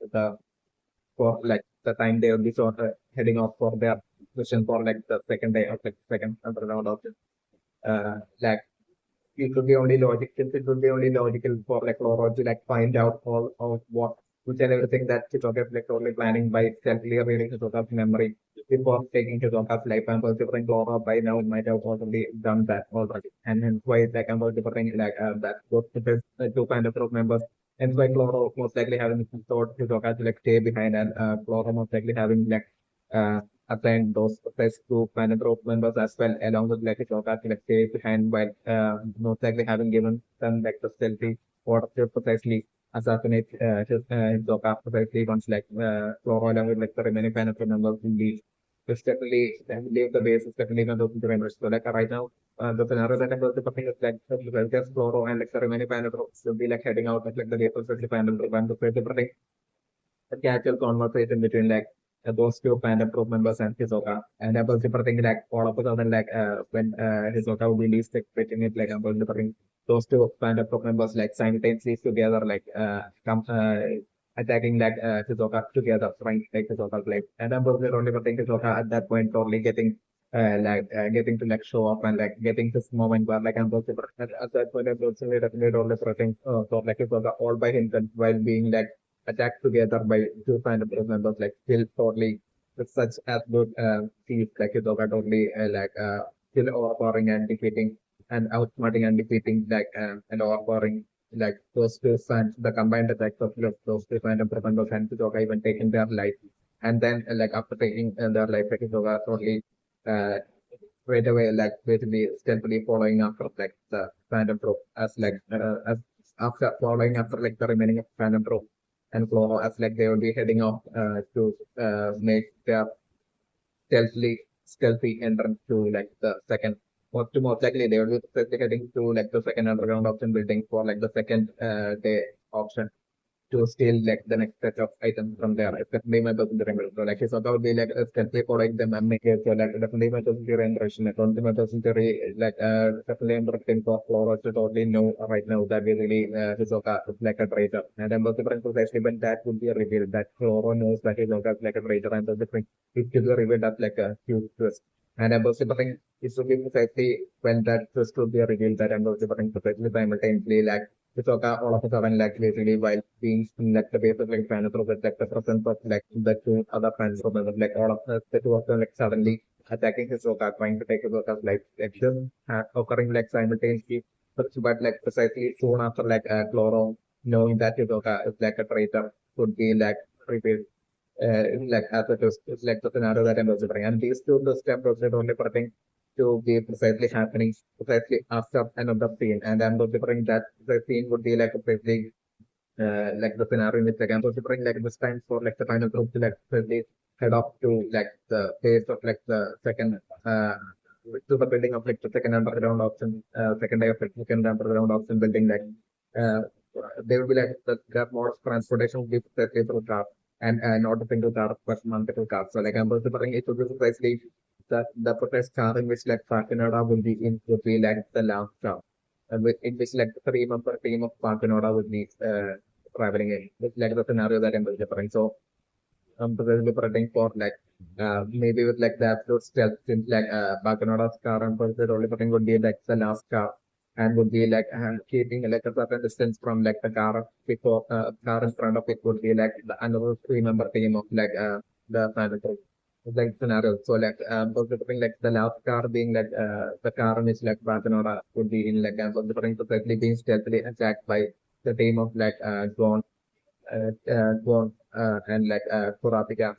the time they will be sort of heading off for their mission for like the second day of like second round of like it would be only logic since it would be only logical for like Loro to like find out all of what which and everything that Hisoka is like totally planning by selfly reading Hisoka's memory before taking Hisoka's life. I'm considering Loro by now might have already done that already. And hence why like I'm considering like that both the best two kind of group members and like Loro most likely having thought Hisoka to like stay behind and Loro most likely having like uh assigned those best group and group members as well, along with like Hisoka to like stay behind while most likely having given them like the stealthy order to precisely assassinate Hisoka precisely once like Floro along with like the remaining panel members will be just definitely leave the base is definitely going to members. So like right now the scenario that I'm going to putting is like just Floro and like the remaining panel groups will be like heading out at like the base of the panel group and the a casual conversation between like those two fandom group members and Hisoka. And I was thinking like all of a sudden like when Hisoka would be least expecting it, like I was thinking those two fandom group members like simultaneously together like come attacking like Hisoka together, trying to take Hisoka's life. And I was only thinking Hisoka at that point totally getting getting to like show up and like getting this moment where like I'm also at that point I'm also definitely only pressing so like Hisoka all by himself while being like attacked together by two kind of members, like still totally with such as good feats, like Hisoka totally still overpowering and defeating and outsmarting and defeating and overpowering like those two fans, the combined attacks of those two kind of members and Hisoka even taking their life. And then like after taking their life, like Hisoka totally uh, right away like basically stealthily following after like the fandom trope as after following after like the remaining of fandom trope and Flora as like they will be heading off to make their stealthy entrance to like the second most likely they will be stealthily heading to like the second underground option building for like the second day option to steal like the next set of items from there. Especially my person during so like his account would be like stealthily following them and make it so like definitely my person during Russian account my person like definitely interesting for Flora to totally know right now that basically Hisoka is like a traitor. And I'm also precisely when that would be revealed that Flora knows that Hisoka is like a traitor and the different it could be revealed as like a huge twist. And I'm also think it should be precisely when that twist will be revealed that I'm also precisely simultaneously like Hisoka all of a sudden like basically while being in like the base of like fans of like the presence of like the two other fans of like all of the two of them like suddenly attacking Hisoka, trying to take Hisoka's life. Like this occurring like simultaneously, but like precisely soon after like Chloro knowing that Hisoka is like a traitor could be like revealed. Like as it is, it's like the scenario that I'm considering. And these two the steps are only pertaining to be precisely happening precisely after another scene. And I'm considering that the scene would be like a precisely like the scenario in which like I'm considering like this time for like the final group to like precisely head off to like the phase of like the second to the building of like the second underground option, second day of like second underground option building like uh there will be like the mode of transportation will be precisely through car and not a single car but multiple cars. So like I'm considering it would be precisely the protest car in which like Fatinoda will be in would be like the last car. And in which like the three-member team of Fatinoda would be traveling in. It's like the scenario that I'm referring. So probably praying for like maybe with like the absolute stealth since like Fatinoda's car and Pulsar only praying would be like the last car and would be like keeping like a certain distance from like the car before car in front of it would be like the another three-member team of like the final like scenario. So like considering like the last car being like the car in which like Barcelona would be in like considering perfectly being stealthily attacked by the team of like Gon and like Kurapika.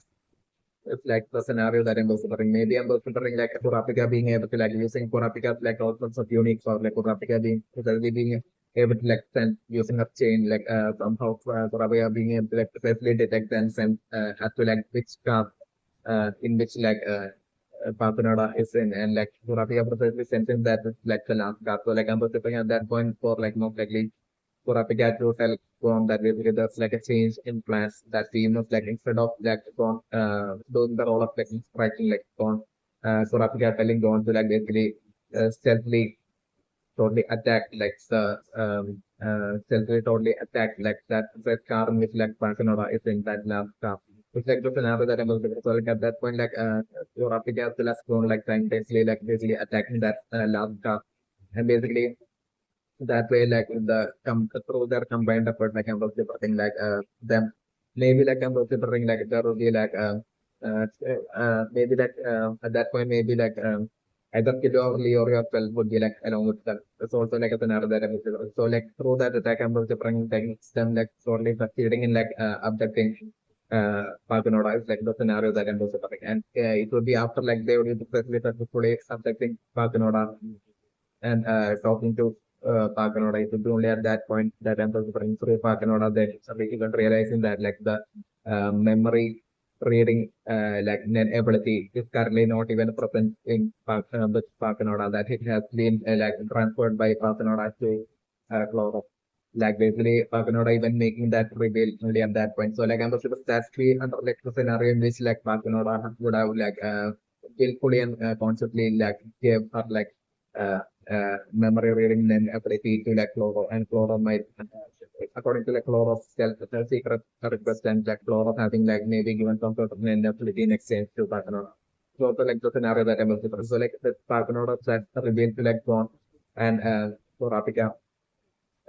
It's like the scenario that I'm considering. Maybe I'm considering like Kurapika being able to like using Kurapika like all sorts of unique or like Kurapika being totally being able to like send using a chain like somehow Kurapika being able to like precisely detect and send as to like which car in which like Papanoda is in, and like Kurapika precisely sensing that it's like the last card. So like I'm preparing at that point for like most likely Kurapika to tell Gon that basically there's like a change in plans that team is like instead of like Gon doing the role of like striking like Gon Kurapika telling Gon to like basically stealthily totally attacked like the stealthily totally attacked like that red car in which like Barcelona is in that last car. It's like the scenario that I was so like at that point like your Africa still has gone like simultaneously like basically attacking that last car and basically that way like through their combined effort like I'm considering like them maybe like I'm considering like there will be like uh, maybe like at that point maybe like either Kid or Leo or yourself would be like along with them. It's also like a scenario that I'm considering. So like through that attack I'm considering techniques them like slowly succeeding in like abducting Paganoda is like the scenario that I'm considering. And it would be after like they would be successfully abducting Paganoda and talking to Pakanoda, it would be only at that point that I'm considering through Pakanoda that even realizing that like the memory reading like net ability is currently not even present in with Pakanoda, that it has been like transferred by Pakanoda to Cloro. Like basically Pakanoda even making that reveal only at that point. So like I'm considering that's the under like the scenario in which like Pakanoda would have like willfully and consciously like gave her like uh, memory reading then ability to like Cloro and Cloro might according to like Cloro's self secret request and like Cloro having like maybe given some sort of an ability in exchange to Parkanoda. So also like the scenario that I was different. So like the Parkanoda that revealed to like Gon and Kurapika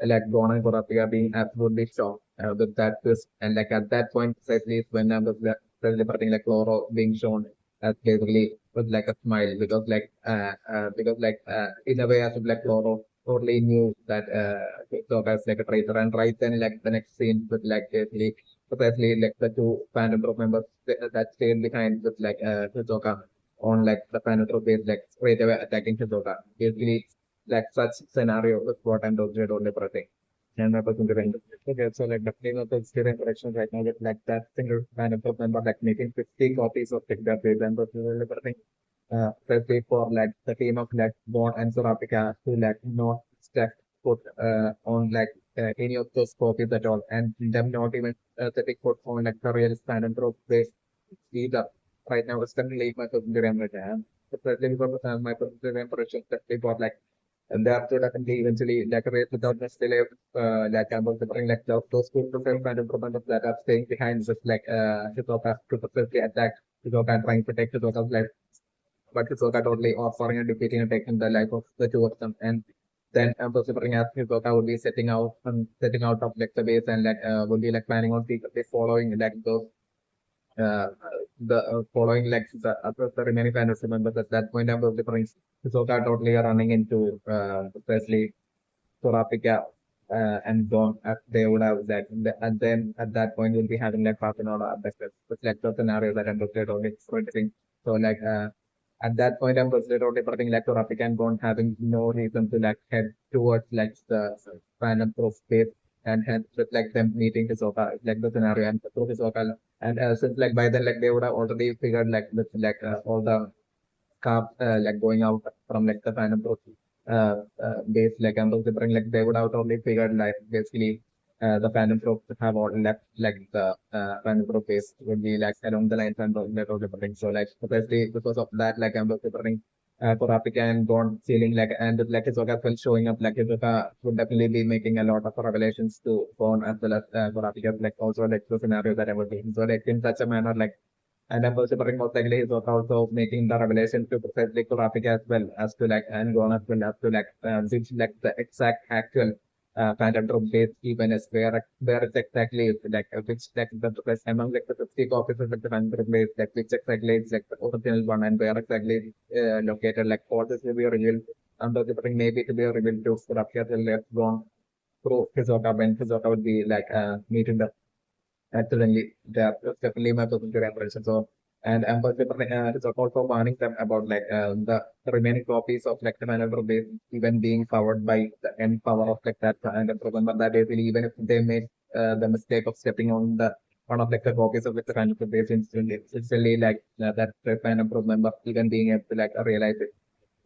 like Gon and Kurapika being absolutely shocked with that twist and like at that point precisely is when I was celebrating like Cloro being shown as basically with like a smile because like in a way as if like Loro totally knew that Hisoka is like a traitor and right then like the next scene with like basically precisely like the two Phantom Troop members that stayed behind with like Hisoka on like the Phantom Troop base like straight away attacking Hisoka. Basically like such scenario is what I'm totally pressing. And my person doing okay, so like the name of the experience collection right now with like that single Phantom Troop member like making 50 copies of like that and especially for like the team of like Bond and Kurapika to like not step foot on like any of those copies at all, and them not even setting foot on like the real stand and throw place either. Right now, it's currently my personal impression. Especially because my personal impression that they got like and they have to definitely eventually decorate without necessarily like about the bring like those two different kind of problems that are staying behind just like Hisoka to successfully attack Hisoka and trying to protect Hisoka's life but Hisoka totally offering and defeating and taking the life of the two of them. And then considering as Hisoka would be setting out of like the base and like would be like planning on secretly following like those uh, the following like the remaining fantasy members at that point of the prince Hisoka totally running into especially Kurapika and Don as they would have that and then at that point we'll be having like Papinola that's like the scenario that I'm looking at only exploiting. So like at that point, I'm considered only putting like Kurapika and Bond having no reason to like head towards like the Phantom Pro space and hence with like them meeting Hisoka, like the scenario and through Hisoka. And since like by then like they would have already figured like with like all the cars like going out from like the Phantom Pro base like I'm considering like they would have totally figured like basically the Phantom Pro have all left like the Phantom Pro base would be like along the lines and they're totally putting so like especially because of that like I'm considering Kurapika and Bond feeling like and like Hisoka as well showing up like Hisoka would definitely be making a lot of revelations to Bond as well as Kurapika like also like the scenario that I was thinking so like in such a manner like and I'm also putting most likely he's also making the revelation to precisely graphic as well as to like and gone as well as to like which like the exact actual phantom drum base even as where it exactly is like which like the best among like the 50 copies of like the phantom drum base like which exactly is like the original one and where exactly located like all this will be revealed under the putting maybe to be revealed to graphic till left gone through Hisoka when Hisoka would be like meeting the absolutely, that's definitely my positive impression. So, and I'm also warning them about like the remaining copies of like the maneuver base even being powered by the end power of like that and the program. But that basically, even if they made the mistake of stepping on the one of like the copies of the kind of base instantly like that kind of member even being able to like realize it.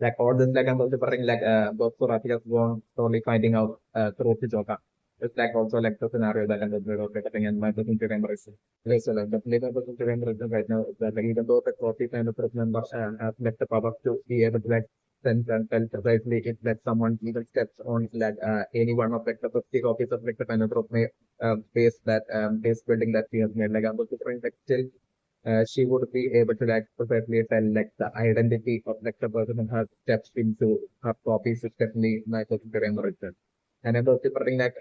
Like all this like I'm also putting like both Kurapika has gone slowly finding out through the Joka. It's like also like the scenario that I'm getting and my person to remember is definitely my person to remember is right now is that like even though the copy kind of member has like the power to be able to like sense and tell precisely if that someone even steps on like any one of like the 50 copies of like the kind of base that base building that she has made. Like I'm also trying like still she would be able to like perfectly tell like the identity of like the person who has steps into her copies is definitely my positive emergence. And about the thing like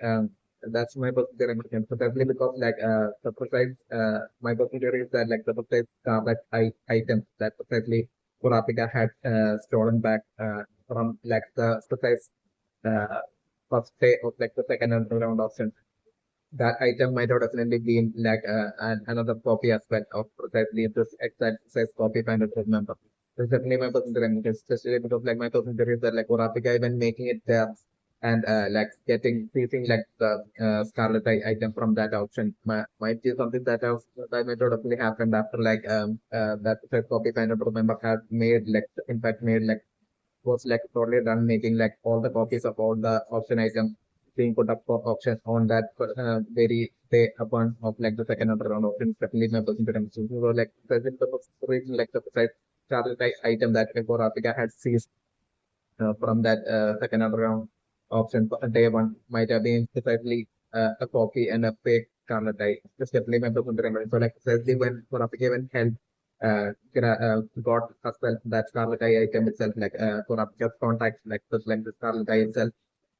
that's my positive emergence. So definitely because like the precise my positive is that like the precise like item that precisely Kurapika had stolen back from like the precise uh, first day of like the second and third round option that item might have definitely been like another copy as well of precisely this exact size copy if I don't remember. This is definitely my personal remedy, especially because like my personal theory is that like Kurapika even making it there and like getting seizing like the Scarlet Eye item from that option might be something that might have definitely happened after like that size copy if I don't remember had made like in fact made like was like totally done making like all the copies of all the option items being put up for auction on that very day upon of like the second or round option definitely my person to so like present the reason like the precise target item that before Africa had seized from that second or round option for day one might have been precisely a copy and a fake Scarlet Eye. Just definitely my person to remember. So like precisely when for Africa when held got as well that Scarlet Eye item itself, like for Africa's contact, like the Scarlet Eye itself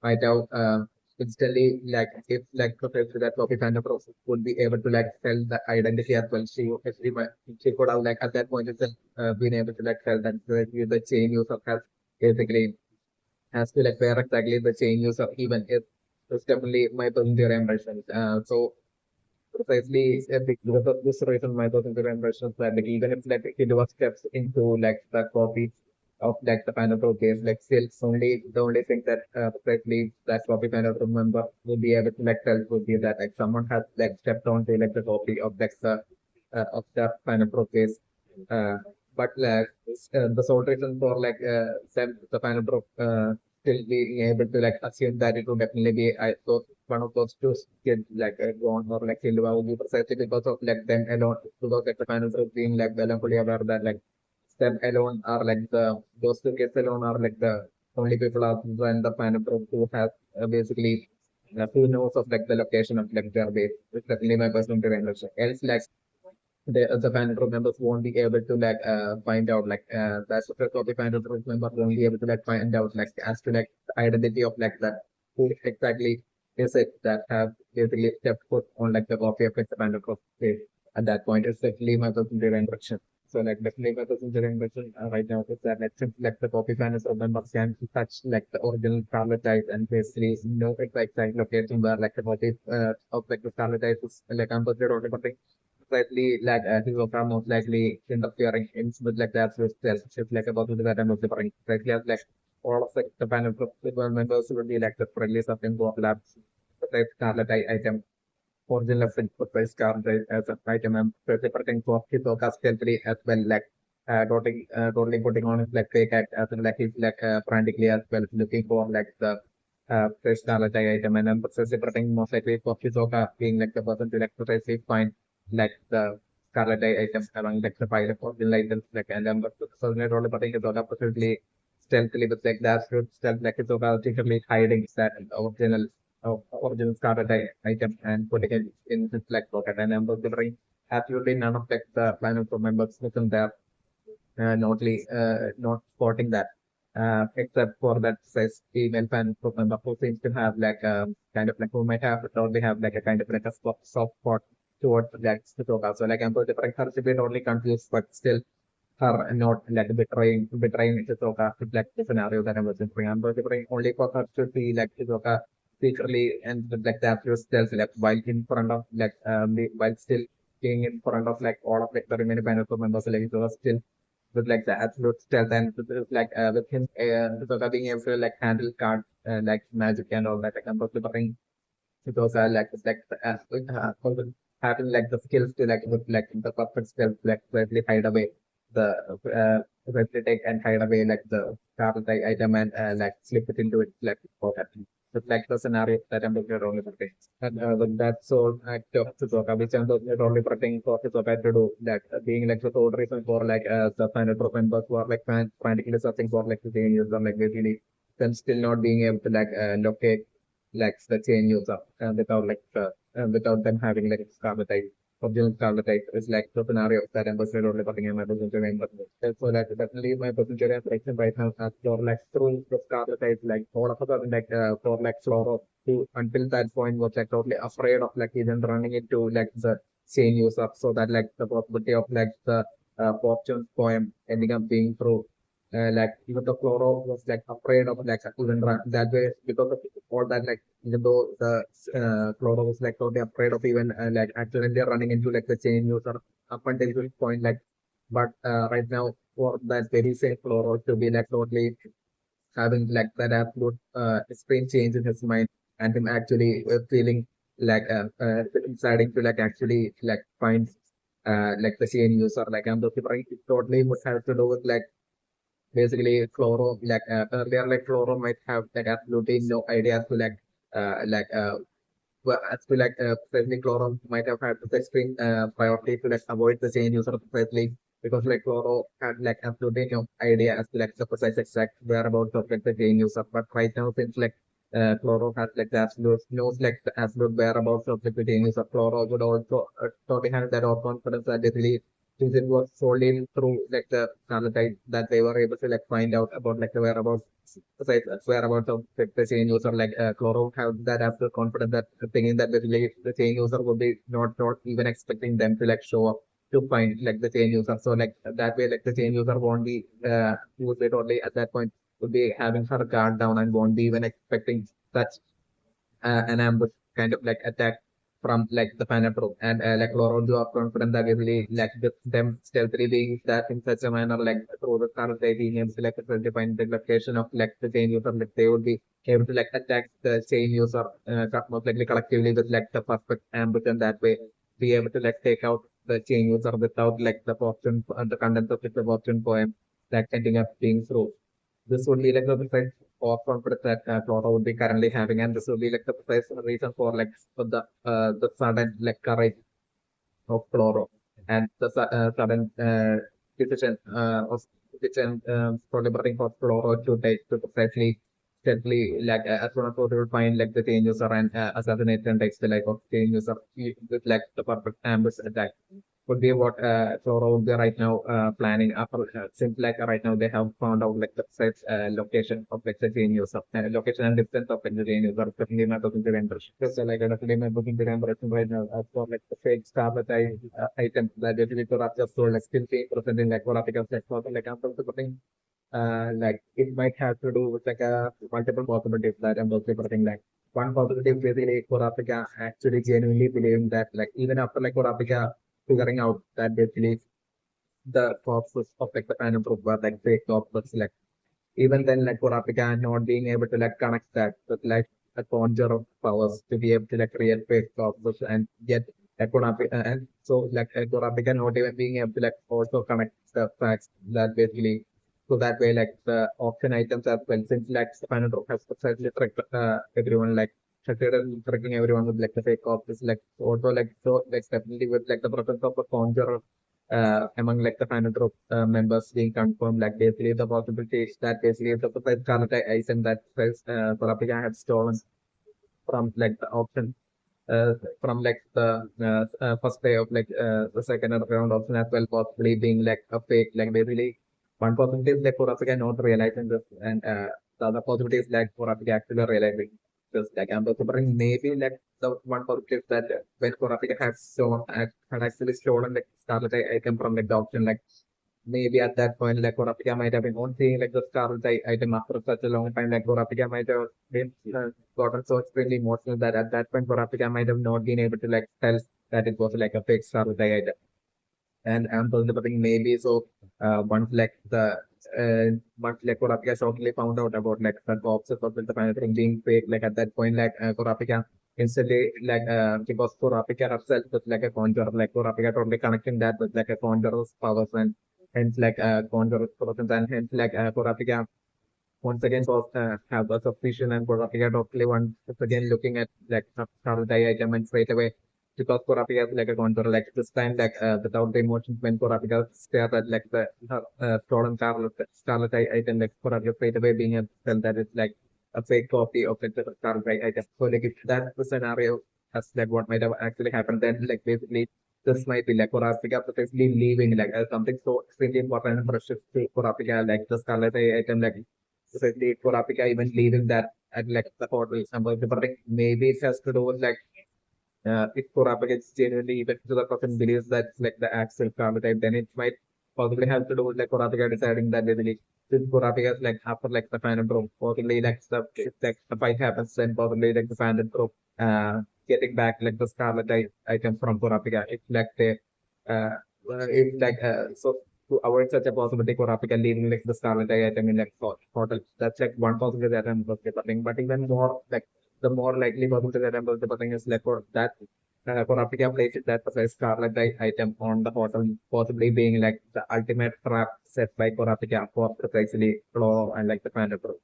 might have instantly like if like precisely that copy kind of process would be able to like tell the identity as well. She could have like at that point itself been able to like tell that the chain user has basically has to like where exactly the chain user even if it's definitely my personal impression. So precisely because of this reason my personal impression is that like even if like it was steps into like the copy of like the Pineapple case, like still only the only thing that precisely that copy Pineapple member will be able to like tell would be that like someone has like stepped onto like the copy of the Pineapple case. Uh, but like the sole reason for like the Pineapple still being able to like assume that it would definitely be one of those two kids like gone or like Silva would be precisely because of like them alone because like the finals of being like well and fully aware that like them alone are like those two kids alone are like the only people out in the final group who have basically who knows of like the location of like their base. It's definitely my personal interest. Else like the fan group members won't be able to like find out like that's the first of the fan group members won't be able to like find out like as to like the identity of like that who exactly is it that have basically stepped foot on like the copy of like the fan group page at that point. It's definitely my personal interaction. So like definitely my personal interaction right now is that like since like the copy fan is members can touch like the original Scarlet Eyes and basically know it's like location where like the motif of like the Scarlet Eyes is like composite or something slightly like his opera most likely interfering in with like that with shift like about the that I'm different slightly as like all of like the panel of members will be like the release of info of labs like Scarlet item original of the Scarlet as an item and separating for his focus stealthily as well like totally putting on his like fake act as in like he's like frantically as well looking for like the Scarlet item and then separating most likely for Hisoka being like the person to like precisely find like the Scarlet items along like the pile of original items like and then suddenly roll putting Hisoka absolutely stealthily with like that stealth like Hisoka secretly hiding that original Scarlet item and putting it in his like pocket and I'm considering absolutely none of like the planet members within there not spotting that, except for that says female fan group member who seems to have like kind of like who might have totally have like a kind of like a soft spot towards that Sitoka. So like I'm going to bring her to be totally confused, but still her not like betraying Hisoka to like the scenario that I was in. I'm going to bring only for her to see like Hisoka secretly and with, like the absolute stealth like while in front of like while still being in front of like all of like the remaining panel members like Hisoka still with like the absolute stealth and with, like with him sort of being able to like handle card like magic and all that like I'm totally bring because like it's like also having like the skills to like with like the perfect skills like safely hide away the safely take and hide away like the carpet item and like slip it into its like pocket. It's like the scenario that I'm looking at only protecting. And with that sole act of Suzoka, which I'm looking at only protecting for Suzoka to do that being like the sole reason for like the final group members who are like frantically searching for like the same user like basically them still not being able to like locate like the chain user without them having like scarlet eye. Original scarlet eye is like the scenario that I'm personally only putting in my position in but so that definitely my position is like right now as for like through the scarlet eye like all of a sudden like for like Floro who until that point was like totally afraid of like even running into like the chain user so that like the possibility of like the fortune poem ending up being true like even the Chloro was like afraid of like even run that way because of all that like even though the Chloro was like totally afraid of even like accidentally running into like the chain user up until this point like but right now for that very same Chloro to be like totally having like that absolute extreme change in his mind and him actually feeling like deciding to like actually like find like the chain user like I'm looking for it totally would have to do with like basically Chloro like earlier like Chloro might have like absolutely no idea as to like well, as to like precisely Chloro might have had the extreme priority to like avoid the chain user precisely because like Chloro had like absolutely no idea as to like the precise exact whereabouts of like the chain user but right now since like Chloro has like the absolute knows like the absolute whereabouts of like the chain user Chloro would also totally have that all confidence that basically since it was solely through like the Carnotite that they were able to like find out about like the whereabouts whereabouts of like, the chain user like Chloro have that absolute confidence that thinking that basically the chain user would be not even expecting them to like show up to find like the chain user. So like that way like the chain user won't be who's it only at that point would be having her guard down and won't be even expecting such an ambush kind of like attack from like the final group and like Laurel you are confident that really like them stealthily being that in such a manner like through the current being able to like define the location of like the chain user like they would be able to like attack the chain user most likely collectively with like the perfect ambush and that way be able to like take out the chain user without like the fortune the contents of the fortune poem like ending up being through this would be like the precise or confidence that Flora would be currently having, and this would be like the precise reason for like for the sudden like courage of Floro and the sudden decision of decision for liberating for Floro to take to precisely steadily like as soon as possible find like the change user and assassinate and takes the life of change user with like the perfect ambush attack would be what Flora would be right now planning after since like right now they have found out like the precise location of like the chain user location and distance of like the chain user definitely not looking to enter so like definitely not looking to enter right now as for like the fake scarlet items that definitely to just sold like still being present in like Kurapika set so like after the thing like it might have to do with like multiple possibilities that I'm also putting like one possibility is basically Kurapika actually genuinely believing that like even after like Kurapika figuring out that basically the corpses of like the final group were like fake corpses like even then like Kurapika not being able to like connect that with like a conjure of powers to be able to like create fake corpses and yet like Kurapika and so like Kurapika not even being able to like also connect the facts that basically so that way like the auction items as well since like the final group has precisely tricked everyone like succeeded in tricking everyone with like the fake corpses like also like so like definitely with like the presence of a conjurer among like the final group members being confirmed, like basically the possibilities that basically the precise Scarlet item that says Kurapika had stolen from like the auction, from like the first day of like the second round auction as well, possibly being like a fake, like basically one possibility is like Kurapika not realizing this, and the other possibility is like Kurapika actually realizing this. Like I'm considering maybe like the one possibility is that when Kurapika had actually stolen like Scarlet item from like the auction, like maybe at that point, like Kurapika might have been on seeing like the Scarlet item after such a long time, like Kurapika might have been gotten so extremely emotional that at that point Kurapika might have not been able to like tell that it was like a fake Scarlet item. And I'm considering maybe so once like Kurapika shortly found out about like the corpses of the final thing being fake, like at that point, like Kurapika instantly because Kurapika herself was like a conjurer, like Kurapika totally connecting that with like a conjurer's powers and hence like conjurer's powers and hence Kurapika once again was have a suspicion and Kurapika totally once again looking at like Scarlet Eye item and straight away because Kurapika is like a conjurer like this time without the emotions when Kurapika stared at like the stolen Scarlet Eye item like Kurapika straight away being a tell that it's like a fake copy of the Scarlet Eye item. So like if that's the scenario as like what might have actually happened then like basically this might be like Kurapika potentially leaving like something so extremely important and precious to Kurapika like the Scarlet Eye item like especially Kurapika even leaving that at like the hotel somewhere different. Maybe it has to do with like if Kurapika is genuinely even to the person believes that like the actual karma type, then it might possibly have to do with like Kurapika deciding that basically since Kurapika is like after like the fan group, possibly like the if like the fight happens, then possibly like the fan group getting back like the scarlet item from Kurapika. If like they if like so to avoid such a possibility, Kurapika leaving like the scarlet item in like hotel. That's like one possibility that I'm looking. But even more like the more likely possibility that I'm looking is like for that Kurapika places that precise scarlet item on the hotel, possibly being like the ultimate trap set by Kurapika for precisely Claw and like the Panda Pro.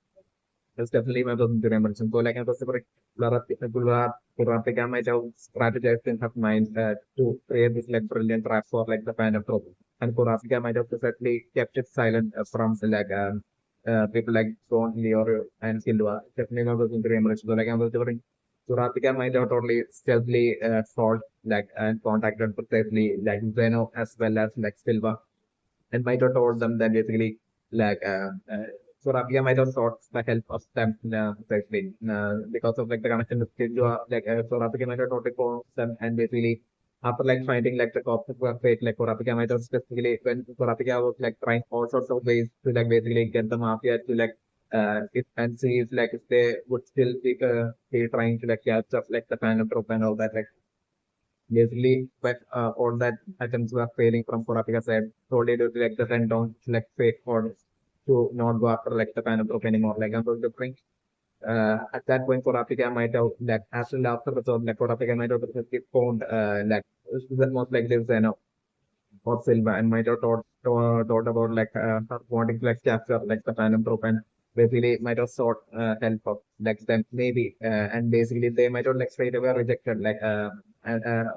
That's definitely my person to remember. So like I was separate Kurapika might have strategized in her mind to create this like brilliant trap for like the Panda Pro. And Kurapika might have definitely kept it silent from like people like John, Leo, and Silva. Definitely my person to remember. So like I was different. Kurapika might have totally stealthily sought like and contacted precisely like Zeno as well as like Silva and might have told them that basically like Kurapika might have sought the help of them precisely because of like the connection with Silva like Kurapika might have totally called them and basically after like finding like the cops were fake like Kurapika might have specifically when Kurapika was like trying all sorts of ways to like basically get the mafia to like if and see if like if they would still be trying to like catch up like the Phantom Troop and all that like basically but all that attempts were failing from Kurapika side solely due to like the send down like fake orders to not go after like the Phantom Troop anymore like I'm going to bring at that point Kurapika might have like as soon after the like Kurapika might have found like most likely Zeno or Silva and might have thought about like wanting to like capture like the Phantom Troop and basically might have sought help of like them maybe and basically they might have like straight away rejected like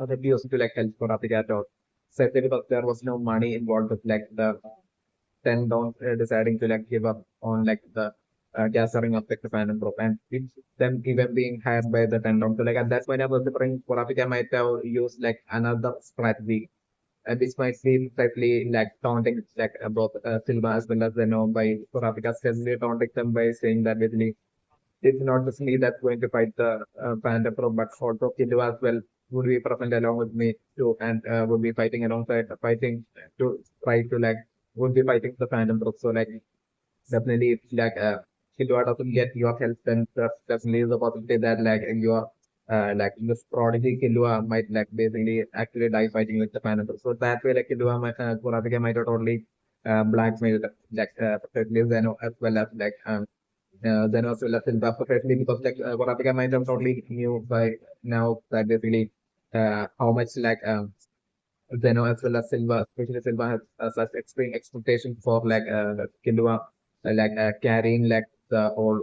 refused to like help for Apika at all. Simply because there was no money involved with like the then down deciding to like give up on like the gathering of like the Phantom Troop and it's them even being hired by the ten down. So like at that point I was different Kurapika might have used like another strategy this might seem slightly like taunting like both Silva as well as Zeno by Kurapika steadily taunting them by saying that basically it's not just me that's going to fight the Panda Pro, but also Kiddo as well would be present along with me too and would be fighting alongside fighting to try to like would be fighting the Phantom Pro. So like definitely if like Killua doesn't get your help, then there's definitely the possibility that like your like this prodigy Killua might like basically actually die fighting with the Phantom. So that way like Killua might Kurapika might have totally blackmailed like especially Zeno as well as like Zeno as well as Silva especially because like Kurapika might have totally knew by now that basically how much like Zeno as well as Silva, especially Silva has such extreme expectation for like Killua carrying like the whole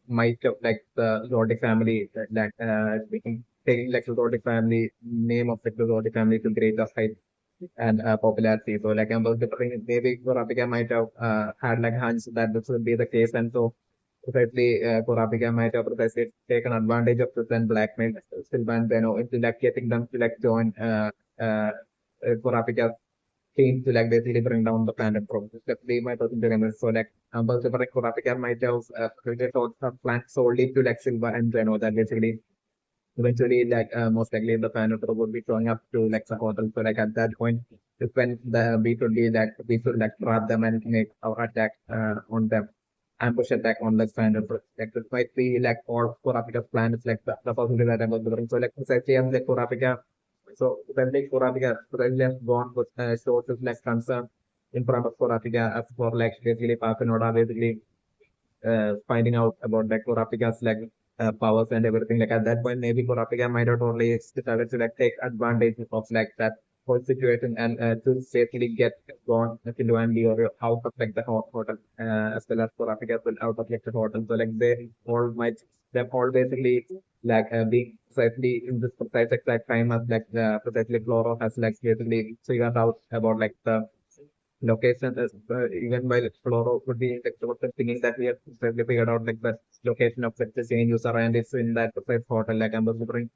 might of like the Zodiac family taking like the Zodiac family name of like the Zodiac family to greater height and popularity. So like I'm different maybe Kurapika might have had like hunch that this would be the case and so precisely Kurapika might have precisely taken advantage of this and blackmailed Silva and Zeno into like getting them to like join Kurapika's team to like basically bring down the planet from definitely my person to remember. So like but Kurapika might have created her plan solely to like Silva and Zeno that basically eventually like most likely the planet would be showing up to like the hotel. So like at that point is when the we should be like we should like trap them and make our attack on them ambush attack on the planet. Like this might be like all Kurapika's plan is like the possibility that I was delivering. So like precisely as like Kurapika so when like Kurapika precisely has gone with shows his like concern in front of Kurapika as for like basically Papinoda basically finding out about like Kurapika's like powers and everything. Like at that point, maybe Kurapika might have totally decided to like take advantage of like that whole situation and to basically get gone into and be out of like the hotel as well as Kurapika as well out of like the hotel. So like they all basically like being precisely in this precise exact time as like precisely Floro has like basically figured out about like the location is even while Floro could be like sort of thinking that we have precisely figured out like the location of like the same user and it's in that precise hotel. Like I'm wondering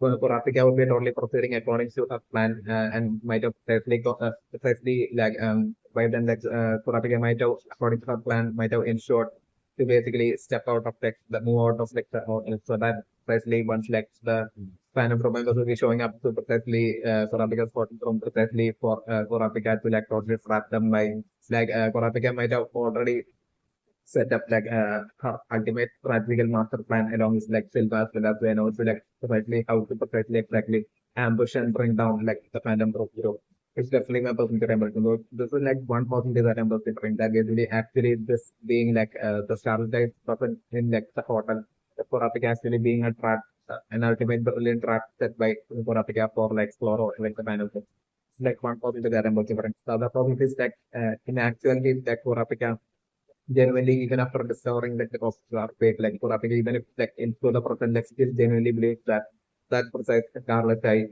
Kurapika would be totally proceeding according to her plan and might have precisely like by then like Kurapika might have according to her plan might have ensured to basically step out of like the move out of like the hotel so that precisely once like the Phantom Promoters will be showing up to precisely Kurapika's hotel room precisely for Kurapika to like totally trap them by like Kurapika might have already set up like her ultimate strategical master plan along with like Silva as well as Venom to like precisely how to precisely exactly ambush and bring down like the Phantom Group. It's definitely my personal remember. So this is like one positive that I'm considering that basically actually this being like the Starlight person in like the hotel, the Kurapika actually being a trap, an ultimate brilliant trap set by Kurapika for like Floro like the Phantom Group. Like one positive that I'm considering. The other positive is that in actuality that Kurapika genuinely even after discovering like the costs are paid like Kurapika even if like into the present like still genuinely believes that that precise Scarlet Eye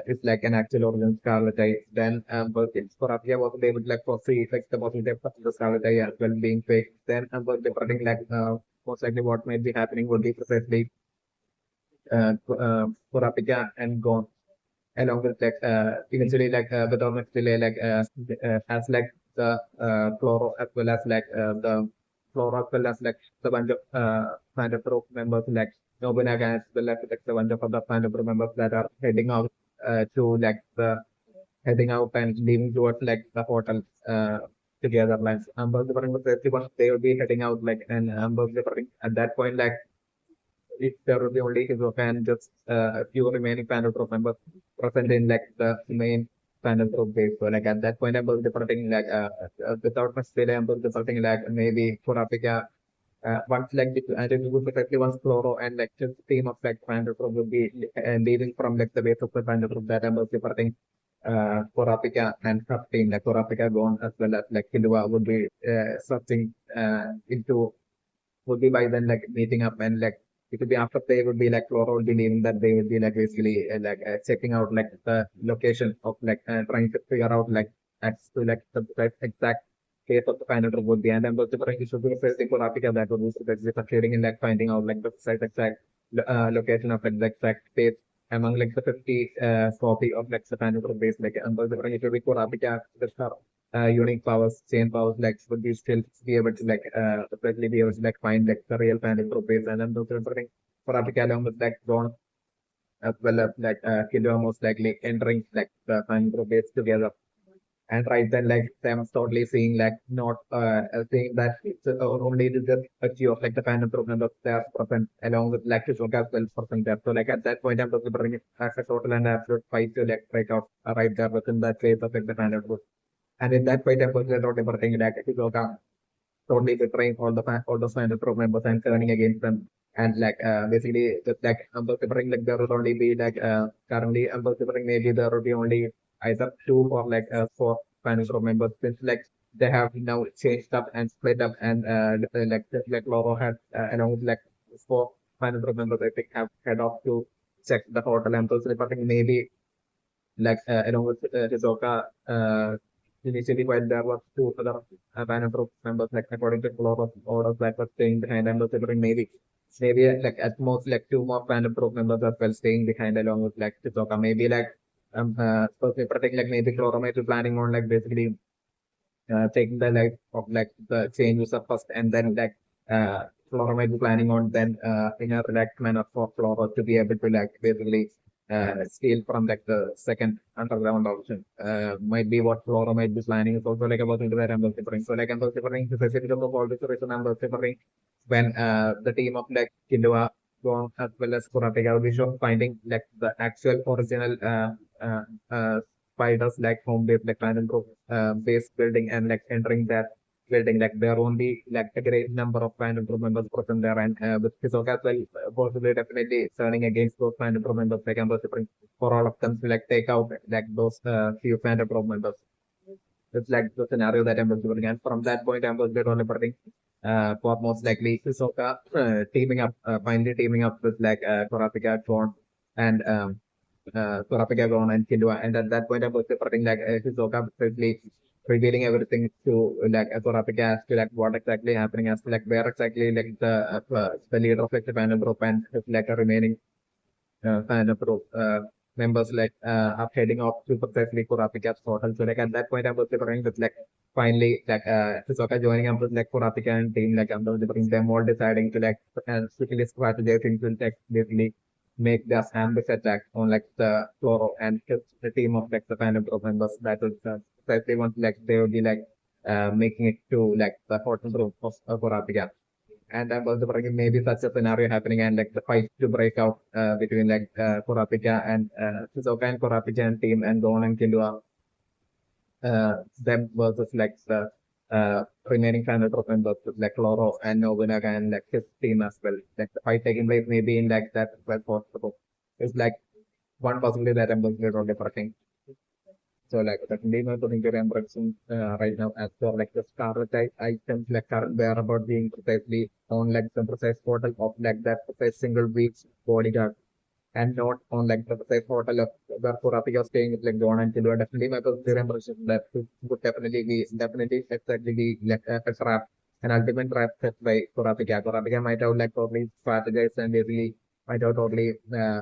is like an actual origin Scarlet Eye then but if Kurapika wasn't able to like foresee like the possibility of the Scarlet Eye as well being fake then but the pretending like most likely what might be happening would be precisely Kurapika and gone along with like eventually like the Dormex delay like has like the Floro as well as like the Flora as well as like the bunch of Phantom Group members like Nobunaga as well as like the bunch of other Phantom Group members that are heading out to like the heading out and leaving towards like the hotel together like Amber the they will be heading out like and Amber at that point like if there will be only his and just a few remaining panel group members present in like the main panel group base. So like at that point, I'm departing like without much delay, I'm departing like maybe Kurapika. Once like the and it would perfectly once Floro and like just team of like panel group will be leaving from like the base of the panel group that I'm departing. Kurapika and her team like Kurapika gone as well as like Killua would be searching into would be by then like meeting up and like it would be after they would be like Flora would be leaving that they would be like basically checking out like the location of like trying to figure out like as to like the exact case of the final would be and then the trying to should be facing for Africa that would be succeeding in like finding out like the precise exact location of like, the exact space among like the 50 copy of like the final base like and the trying to be for Africa unique powers, chain powers, like would be still be able to like separately be able to like find like the real panic group base and then those referring for Africa along with like Dawn as well as like Killua most likely entering like the panic group base together. And right then like them totally seeing like not seeing that it's only just a few of like the panic group members there present along with like Shizuka as well present there. So like at that point I'm considering it as a total and absolute fight to like break out right there within that phase of like the panic group. And in that fight, unfortunately, not everything like Hisoka totally betraying all the final group members and turning against them. And like basically just like considering like there will only be like currently considering maybe there will be only either two or like four final group members since like they have now changed up and split up and like just like Loro had along with like four final group members I think have head off to check the hotel and those reporting maybe like along with Hisoka initially while there was two other panel group members like according to law of orders that were staying behind and considering maybe like at most like two more panel group members as well staying behind along with like Hisoka maybe like supposed to protect like maybe Chloro might be planning on like basically taking the life of like the change user first and then like Flora might be planning on then in a relaxed manner for Flora to be able to like basically steal from like the second underground option. Might be what Flora might be planning. It's also like about into that I'm differing. So like I'm differing the specific of all this reason I'm differing when the team of like Killua Gong as well as Kurapika will be finding like the actual original spiders like home base like random group base building and like entering that building. Like there won't be like a great number of fan group members present there, and with Hisoka as well, possibly definitely turning against those fan group members, like I'm considering for all of them to like take out like those few fan group members. It's like the scenario that I'm considering, and from that point, I'm considering only putting for most likely Hisoka teaming up, finally teaming up with like Kurapika, Gon, and Kurapika, Gon, and Killua. And at that point, I'm considering like Hisoka basically revealing everything to like Kurapika as to like what exactly happening, as to like where exactly like the leader of like the panel group and like a remaining kind of members like are heading off to precisely Kurapika's hotel. So like at that point, I'm considering that like finally like Hisoka joining up with like Kurapika and team, like I'm considering them all deciding to like strictly strategizing to like basically make their ambush attack on like the Floro and the team of like the Phantom Group members. That was precisely once like they would be like making it to like the hotel group of Kurapika. And I'm also thinking maybe such a scenario happening and like the fight to break out between like Kurapika and Shizuoka and Kurapika and team and Gon and Killua, them versus like the remaining final group members like Loro and Nobunaga and like his team as well. Like the fight taking place maybe in like that well possible. It's like one possibility that I'm considering only for thing. So like definitely not putting the reimbursement right now as for like the scarlet items like current whereabout being precisely on like the precise portal of like that precise single week's bodyguard and not on like the precise portal of where Kurapika is staying with like John and Chilua. Definitely my the reimbursement that would definitely exactly be like a trap, an ultimate trap set by Kurapika. Kurapika might have like probably strategized and basically might have totally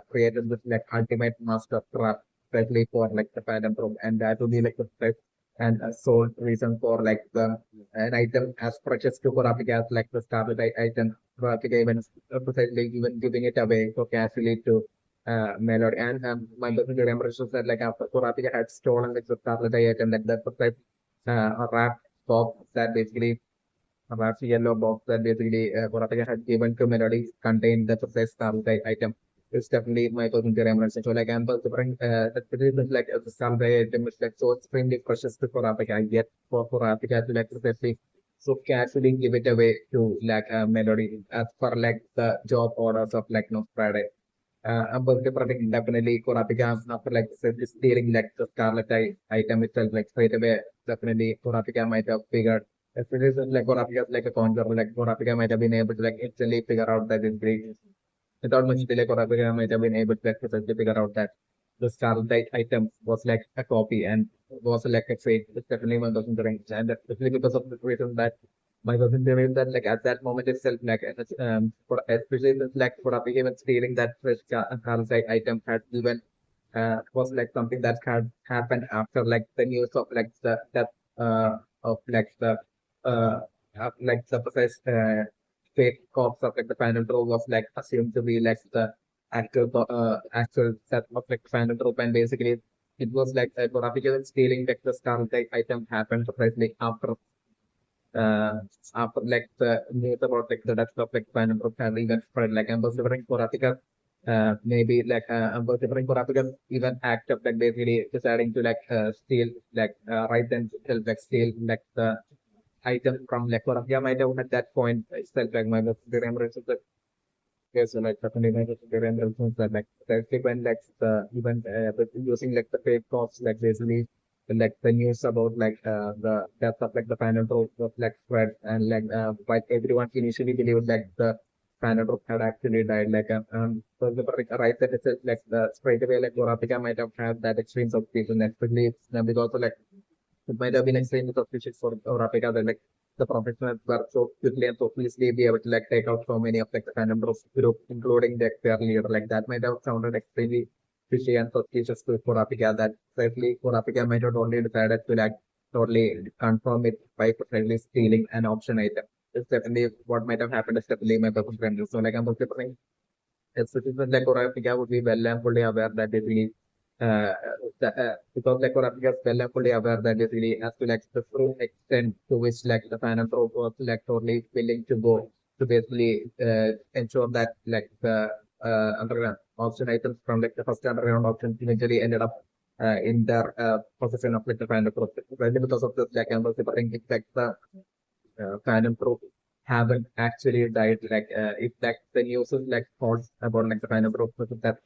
created this like ultimate master trap especially for like the Phantom Probe, and that would be like the first and sole reason for like the an item as precious to Kurapika as like the Scarlet item. Kurapika even precisely even giving it away so casually to Melody. And my personal remember is that like after Kurapika had stolen like the Scarlet item, like that was like a wrap box that basically a wrapped yellow box that basically Kurapika had given to Melody contained the precise Scarlet item. It's definitely my personal remembrance. So like I'm considering that it is like the Scarlet item is like so extremely precious to Kurapika, yet for Kurapika to like precisely so casually give it away to like Melody as per like the job orders of like no Friday. But the definitely Kurapika after like stealing like the Scarlet item itself, like straight away, definitely Kurapika might have figured. If it is like Kurapika is like a conjurer, like Kurapika might have been able to like instantly figure out that it's Greek. Without much delay, Kurapika might have been able to like precisely figure out that the Scarlet item was like a copy and was like a fake. It's definitely one of the range, and that's definitely because of the reason that my cousin revealed that like at that moment itself, like for especially since like for even stealing that fresh Carlside item had even was like something that had happened after like the news of like the death of like the like the precise fake corpse of like the Phantom Troll was like assumed to be like the actual set of like Phantom Troll, and basically it was like Kurapika stealing like the Carlside item happened precisely after like the news about like the death of like Phantom Group has even spread, like Ambassador Kurapika, maybe like Ambassador Kurapika even act of like basically deciding to like steal like right then itself like steal like the item from like Kurapika might have at that point itself like my remembrance of the case so like definitely my remembrance that like especially when like the even using like the fake cops like basically like the news about like the death of like the panel group was like spread and like but everyone initially believed like the panel group had actually died like so the right that it's like the straight away like Gorapika might have had that extreme suspicion especially because of, like it might have been extremely suspicious for Gorapika that like the professionals were so quickly and so easily be able to like take out so many of like the panel group including like their leader like that might have sounded extremely fishy and suspicious to Kurapika that certainly Kurapika might have only decided to like totally confirm it by potentially stealing an option item. It's definitely what might have happened is definitely my purpose friend. So like I'm also saying it's citizens like Kurapika would be well and fully aware that basically uh, because like Kurapika is well and fully aware that basically as to like the full extent to which like the final group was like totally willing to go to basically ensure that like the underground auction items from like the first underground auction eventually ended up in their possession of like the final group. Mainly because of this like I'm also saying it's like the Phantom Pro haven't actually died. If like the news is like false about like the Phantom Pro, that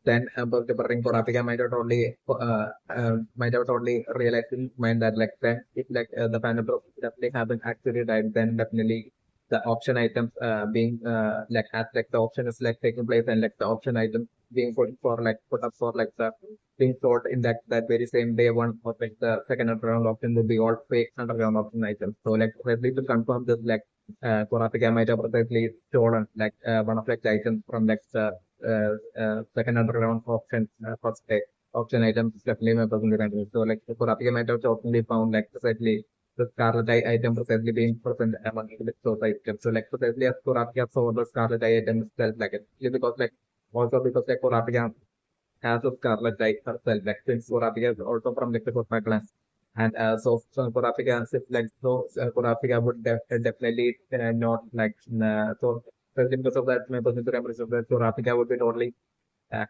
then about the Bering Kurapika might have only realized in mind that like then if like the Phantom Pro definitely haven't actually died, then definitely the auction items being like as like the auction is like taking place and like the auction items being put up for like the being sold in that very same day one or like the second underground auction will be all fake underground auction items. So like precisely to confirm this like Kurapika might have precisely stolen like one of like the items from like the second underground auction first day auction items is definitely my personal review. So like Kurapika might have openly found like precisely the scarlet eye item precisely being present among those items. So like precisely as Kurapika saw the scarlet eye item itself like it because like also because like Kurapika has a scarlet eye herself, like since Kurapika is also from like the Kurapika clan. And so Kurapika is like Kurapika would definitely not like so because of that my personal impression of that Kurapika would be totally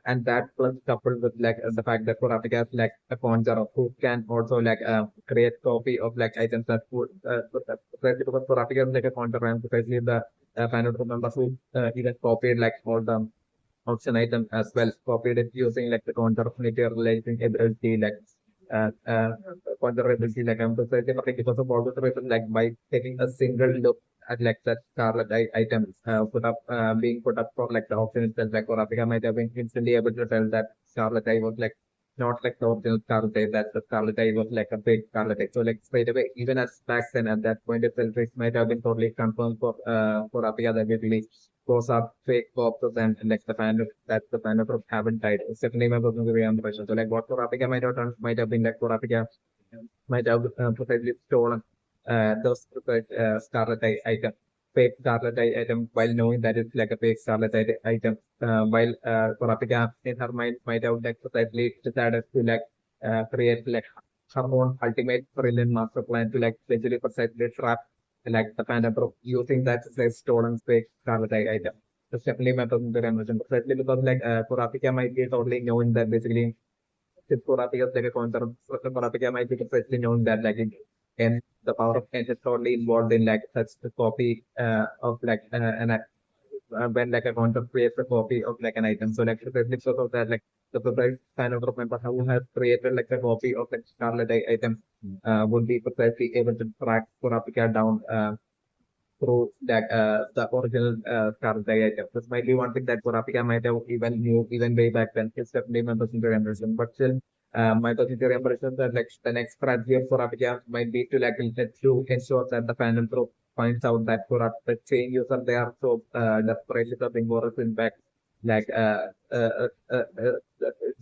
and that plus coupled with like the fact that Kurapika has like a conjurer who can also like create copy of like items that would precisely because Kurapika is like a conjurer and precisely the panel members who even copied like all the auction item as well, copied it using like the conservability relating ability, like uh, uh, conservability, like I'm precisely talking because of all the reasons, like by taking a single look at like that scarlet item being put up for like the auction itself, like Kurapika might have been instantly able to tell that scarlet eye was like not like the original scarlet eye, that the scarlet eye was like a fake scarlet eye. So like straight away, even as back then at that point itself, it might have been totally confirmed for Kurapika that basically those are fake corpses and like the fan of haven't died. It's definitely my personal view on the question. So like what Kurapika might have done might have been like Kurapika might have precisely stolen those Scarlet Eye item, fake Scarlet Eye item, while knowing that it's like a fake Scarlet Eye item. While Kurapika in her mind might have like precisely decided to like create like her own ultimate brilliant master plan to like basically precisely trap like the Phantom Pro using that like stolen fake Scarlet Eye item. That's definitely my personal conversion. Precisely because like Kurapika might be totally knowing that basically since Kurapika is like a concept, Kurapika might be precisely known that like and the power of N is totally involved in like such a copy of like when like a counter creates a copy of like an item. So like precisely because of that, like the precise kind of member who has created like a copy of like Scarlet item would be precisely able to track Kurapika down through that the original Scarlet item. This might be one thing that Kurapika might have even knew even way back then. It's definitely my personal impression. But still my personal impression that like the next strategy of Kurapika might be to like to ensure that the panel group finds out that the chain user they are so desperately searching for is in fact like it's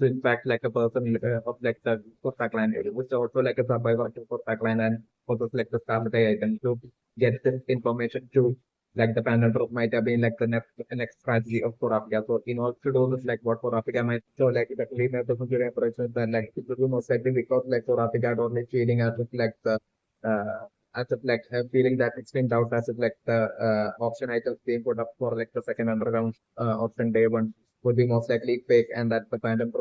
in fact like a person of like the Kurta clan, which also like a survivor of Kurta clan and also like the Scarlet item to get this information to like the panel group might have been like the next strategy of Kurapika. So in order to do this, like what Kurapika might so like the clean representation operations and like it will be most likely because like Kurapika are only feeling as if like the as if like feeling that extreme doubt as if like the option items being put up for like the second underground option day one would be most likely fake and that the phantom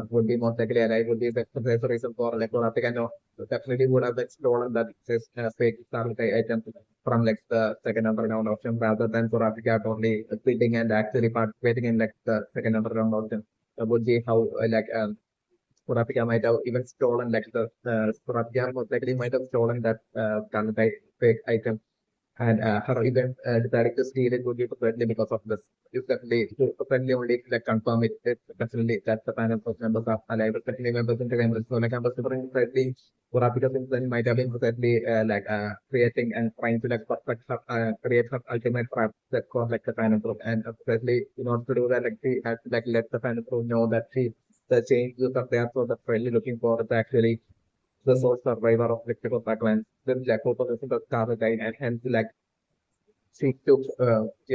would be most likely alive would be the reason for like Kurapika no definitely would have stolen that says fake Starlight item from like the second underground option rather than Kurapika only sitting and actually participating in like the second underground option. That would be how Kurapika might have even stolen like the Kurapika most likely might have stolen that Starlight fake item and her even decided to steal it would be perfectly because of this. It's definitely perfectly only like confirm it. It's definitely that the panel of members are alive, especially members in the members. So like members perfectly Kurapika since then might have been perfectly creating and trying to like perfect her, create her ultimate trap that caused like the panel group and especially in order to do that like she had to like let the panel group know that she the changes are there so that's really looking forward to actually the sole survivor of Victor Pac-Man. Then Jacob was the Scarlet and hence like she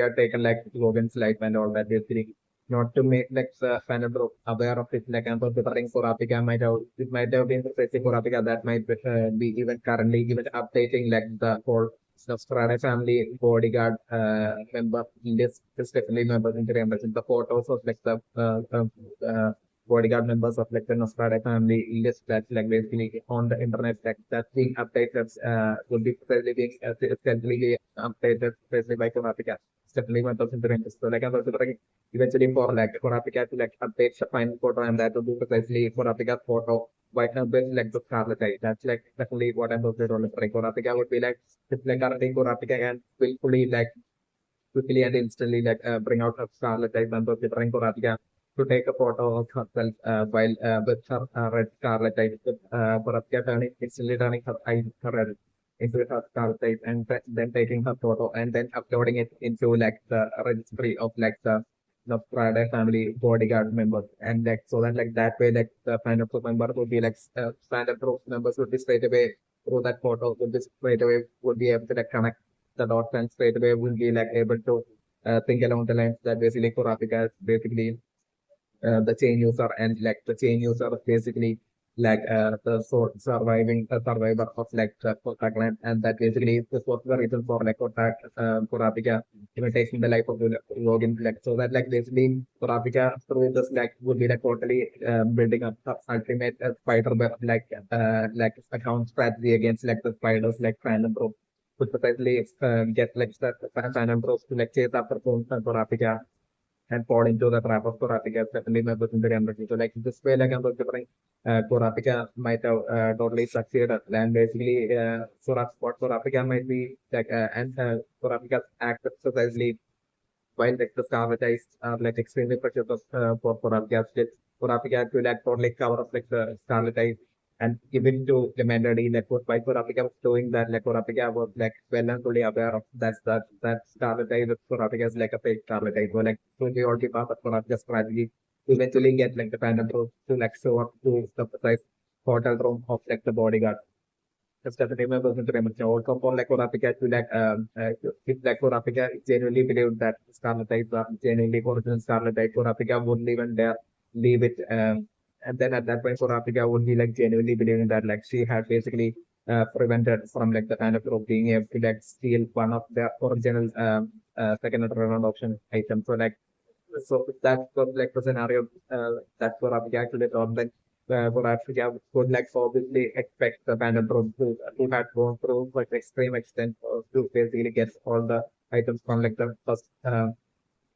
had taken like Logan's life and all that basically not to make like the fan group aware of it like I'm preparing for Kurapika might have it might have been precisely Kurapika that might be even currently even updating like the whole Strada family bodyguard member list is definitely members in the photos of like the bodyguard members of like the Nostrada family list that's like basically on the internet that's being updated will be steadily being steadily updated especially by Kurapika. Steadily 1,000 ranges. So like I'm considering eventually for like Kurapika to like update the final photo and that will be precisely Kurapika's photo by with like the Scarlet Eye. That's like definitely what I'm going to do. Like Kurapika would be like it's like currently Kurapika can willfully like quickly and instantly like bring out a Scarlet Eye and considering Kurapika to take a photo of herself while with her red Scarlet Eye. Kurapika turning instantly turning her eye her red into her Scarlet Eye and then taking her photo and then uploading it into like the registry of like the Friday family bodyguard members and like so that like that way like the final group member would be like standard group members would be straight away through that photo would be straight away would be able to like connect the dots and straight away will be like able to think along the lines that basically Kurapika is basically the chain user and like the chain user is basically like the surviving survivor of like the Kotak land and that basically this was the reason for like Kotak Kurapika even taking the life of the Logan like so that like basically Kurapika through this like would be like totally building up the ultimate spider web like account strategy against like the spiders like Phantom Bro would potentially get like the Phantom Bros to like chase after Kurapika and fall into the trap of Kurapika, definitely members in the community. So like this way, like I'm considering Kurapika might have totally succeeded. And basically, what Kurapika might be like, and Kurapika's act precisely while like the Scarlet Eyes are like extremely precious for Kurapika's kids. Kurapika to like totally cover up like the Scarlet Eyes and give it to the melody like what why Kurapika was doing that like Kurapika was like well and fully aware of that Scarlet Eye that Kurapika is like a fake Scarlet Eye. So like to the ultimate part of Kurapika's strategy to eventually get like the Phantom to like show up to the precise hotel room of like the bodyguard. Just as a remember to remember also for like Kurapika to like if like Kurapika genuinely believed that Scarlet Eye are genuinely original Scarlet Eye, Kurapika wouldn't even dare leave it and then at that point Kurapika would be like genuinely believing that like she had basically prevented from like the kind of group being able to like steal one of the original second and third round option items. So like so that was like the scenario that Kurapika actually thought that Kurapika would like obviously expect the Phantom Pro to have gone through like extreme extent to basically get all the items from like the first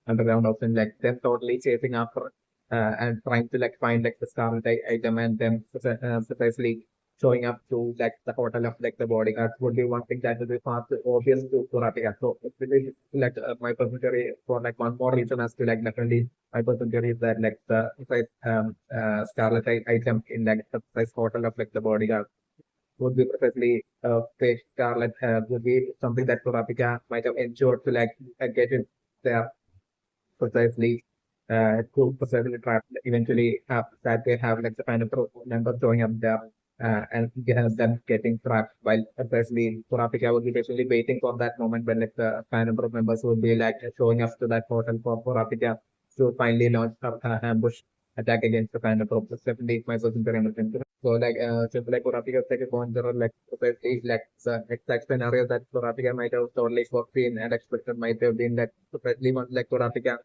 underground option, like them totally chasing after and trying to like find like the Scarlet item and them precisely showing up to like the hotel of like the bodyguards would be one thing that would be far too obvious to Kurapika. So it's really like my personal theory for like one more reason as to like definitely my personal theory is that like the precise Scarlet item in like the precise hotel of like the bodyguard would be precisely fake Scarlet would be something that Kurapika might have ensured to like get it there precisely to precisely try eventually have that they have like the kind of number showing up there and them getting trapped while precisely Kurapika would be basically waiting for that moment when like the fan number of members would be like showing up to that portal for Kurapika to finally launch her ambush attack against the fan number of definitely my person very much into. So like just like Kurapika like a point there are like precisely like the exact scenario that Kurapika might have totally foreseen and expected might have been that precisely once like Kurapika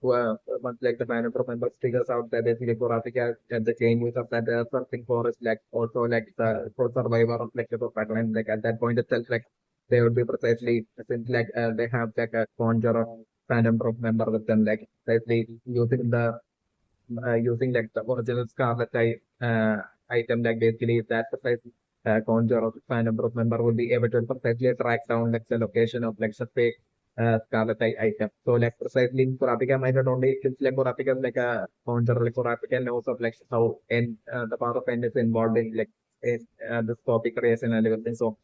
once like the manager members figures out that basically Kurapika and the chain use of that searching for is like also like the for survivor of like the pipeline like at that point itself like they would be precisely since like they have like a conjurer random group member with them like precisely using like the original Scarlet Eye item like basically that precise conjurer random group member would be able to precisely track down like the location of like the fake Scarlet Eye item. So like precisely Kurapika might not only since like Kurapika is like a founder, like Kurapika knows of like how and the part of N is involved in like this copy creation and everything. So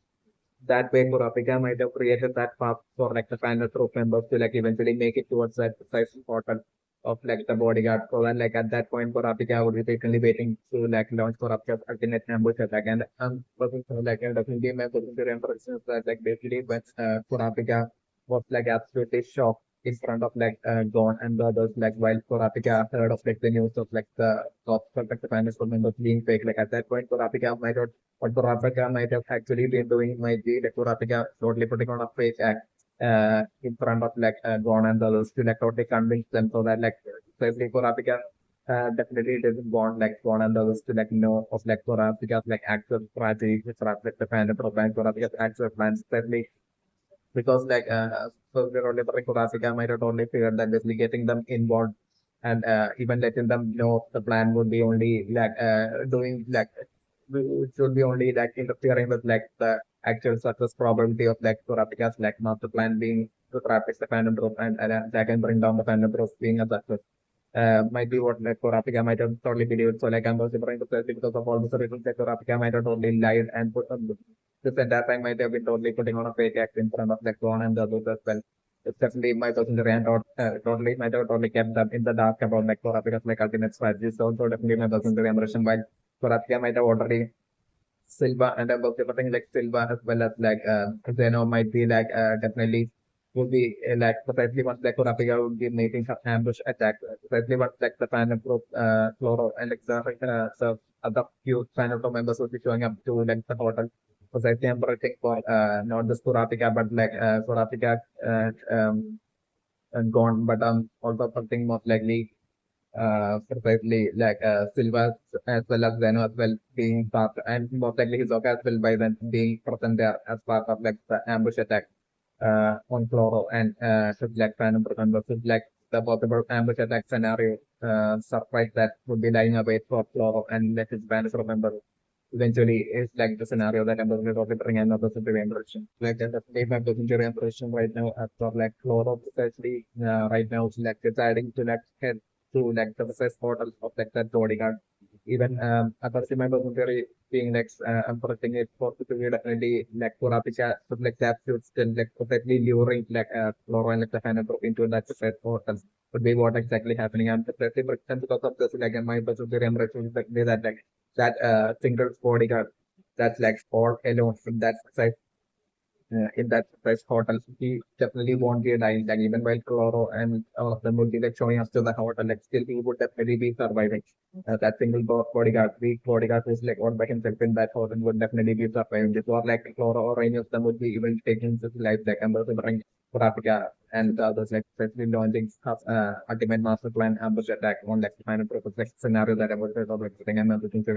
that way Kurapika might have created that path for like the final group members to like eventually make it towards that precise portal of like the bodyguard. So then like at that point Kurapika would be patiently waiting to like launch Kurapika's ultimate ambush attack and person so like definitely my person to remember is that like basically when Kurapika was like absolutely shocked in front of like Gon and the others like while Kurapika heard of like the news of like the top like the finest members being fake like at that point Kurapika might have what Kurapika might have actually been doing might be like Kurapika totally putting on a fake act in front of like Gon and the others to like totally convince them so that like especially Kurapika Definitely it doesn't want like one and others to like know of like Kurapika's like actual strategy, which are like the kind of profile Kurapika's actual plans, certainly because like so we're only the Kurapika might have only figured that basically getting them involved and even letting them know the plan would be only like doing like it should be only like interfering with like the actual success probability of like Kurapika's like master plan being to trap the fandom group and that can bring down the fandom group being a success. Might be what like Kurapika might have totally believed. So like I'm also trying to say because of all the reasons that Kurapika might have totally lied and put this entire time might have been totally putting on a fake act in front of like Ron and the others as well. It's definitely my person and totally might have totally kept them in the dark about like Kurapika's like ultimate strategy. So also definitely my person impression while Kurapika might have already Silva and above everything like Silva as well as like Zeno might be like definitely would be like precisely once like Kurapika would be making some ambush attack. Precisely once like the fan of group Floro and like the other few fan of members would be showing up to like the hotel. Precisely I'm waiting for not just Kurapika but like Kurapika and gone but also something most likely precisely like Silva as well as Zeno as well being part and most likely Hisoka as well by then being present there as part of like the ambush attack on Floro and should like Phantom Brooklyn versus like the possible ambush attack scenario surprise that would be lying await for Floro and let his band remember eventually is like the scenario that I'm going to bring another century impression. Like the same of the century impression right now as for like Floro especially right now is like deciding to like head to like the first portal of like that bodyguard. Even other member very being like I'm protecting it for to be definitely like Kurapika so like that should still like perfectly luring like Floro and like the fan group into that first portal would be what exactly happening. I'm definitely because of this like my person very impression is like that that single bodyguard that's like all alone in that price hotel. He definitely won't be dying. Like even while Cloro and all of them would be like showing us to the hotel, like still he would definitely be surviving. That single bodyguard, weak bodyguard who's like all by himself in that hotel would definitely be surviving. This or like Cloro or any of them would be even taking his life, like Amber bring Kurapika and the others like especially launching ultimate master plan ambush attack on like final purpose like scenario that I was like putting and everything to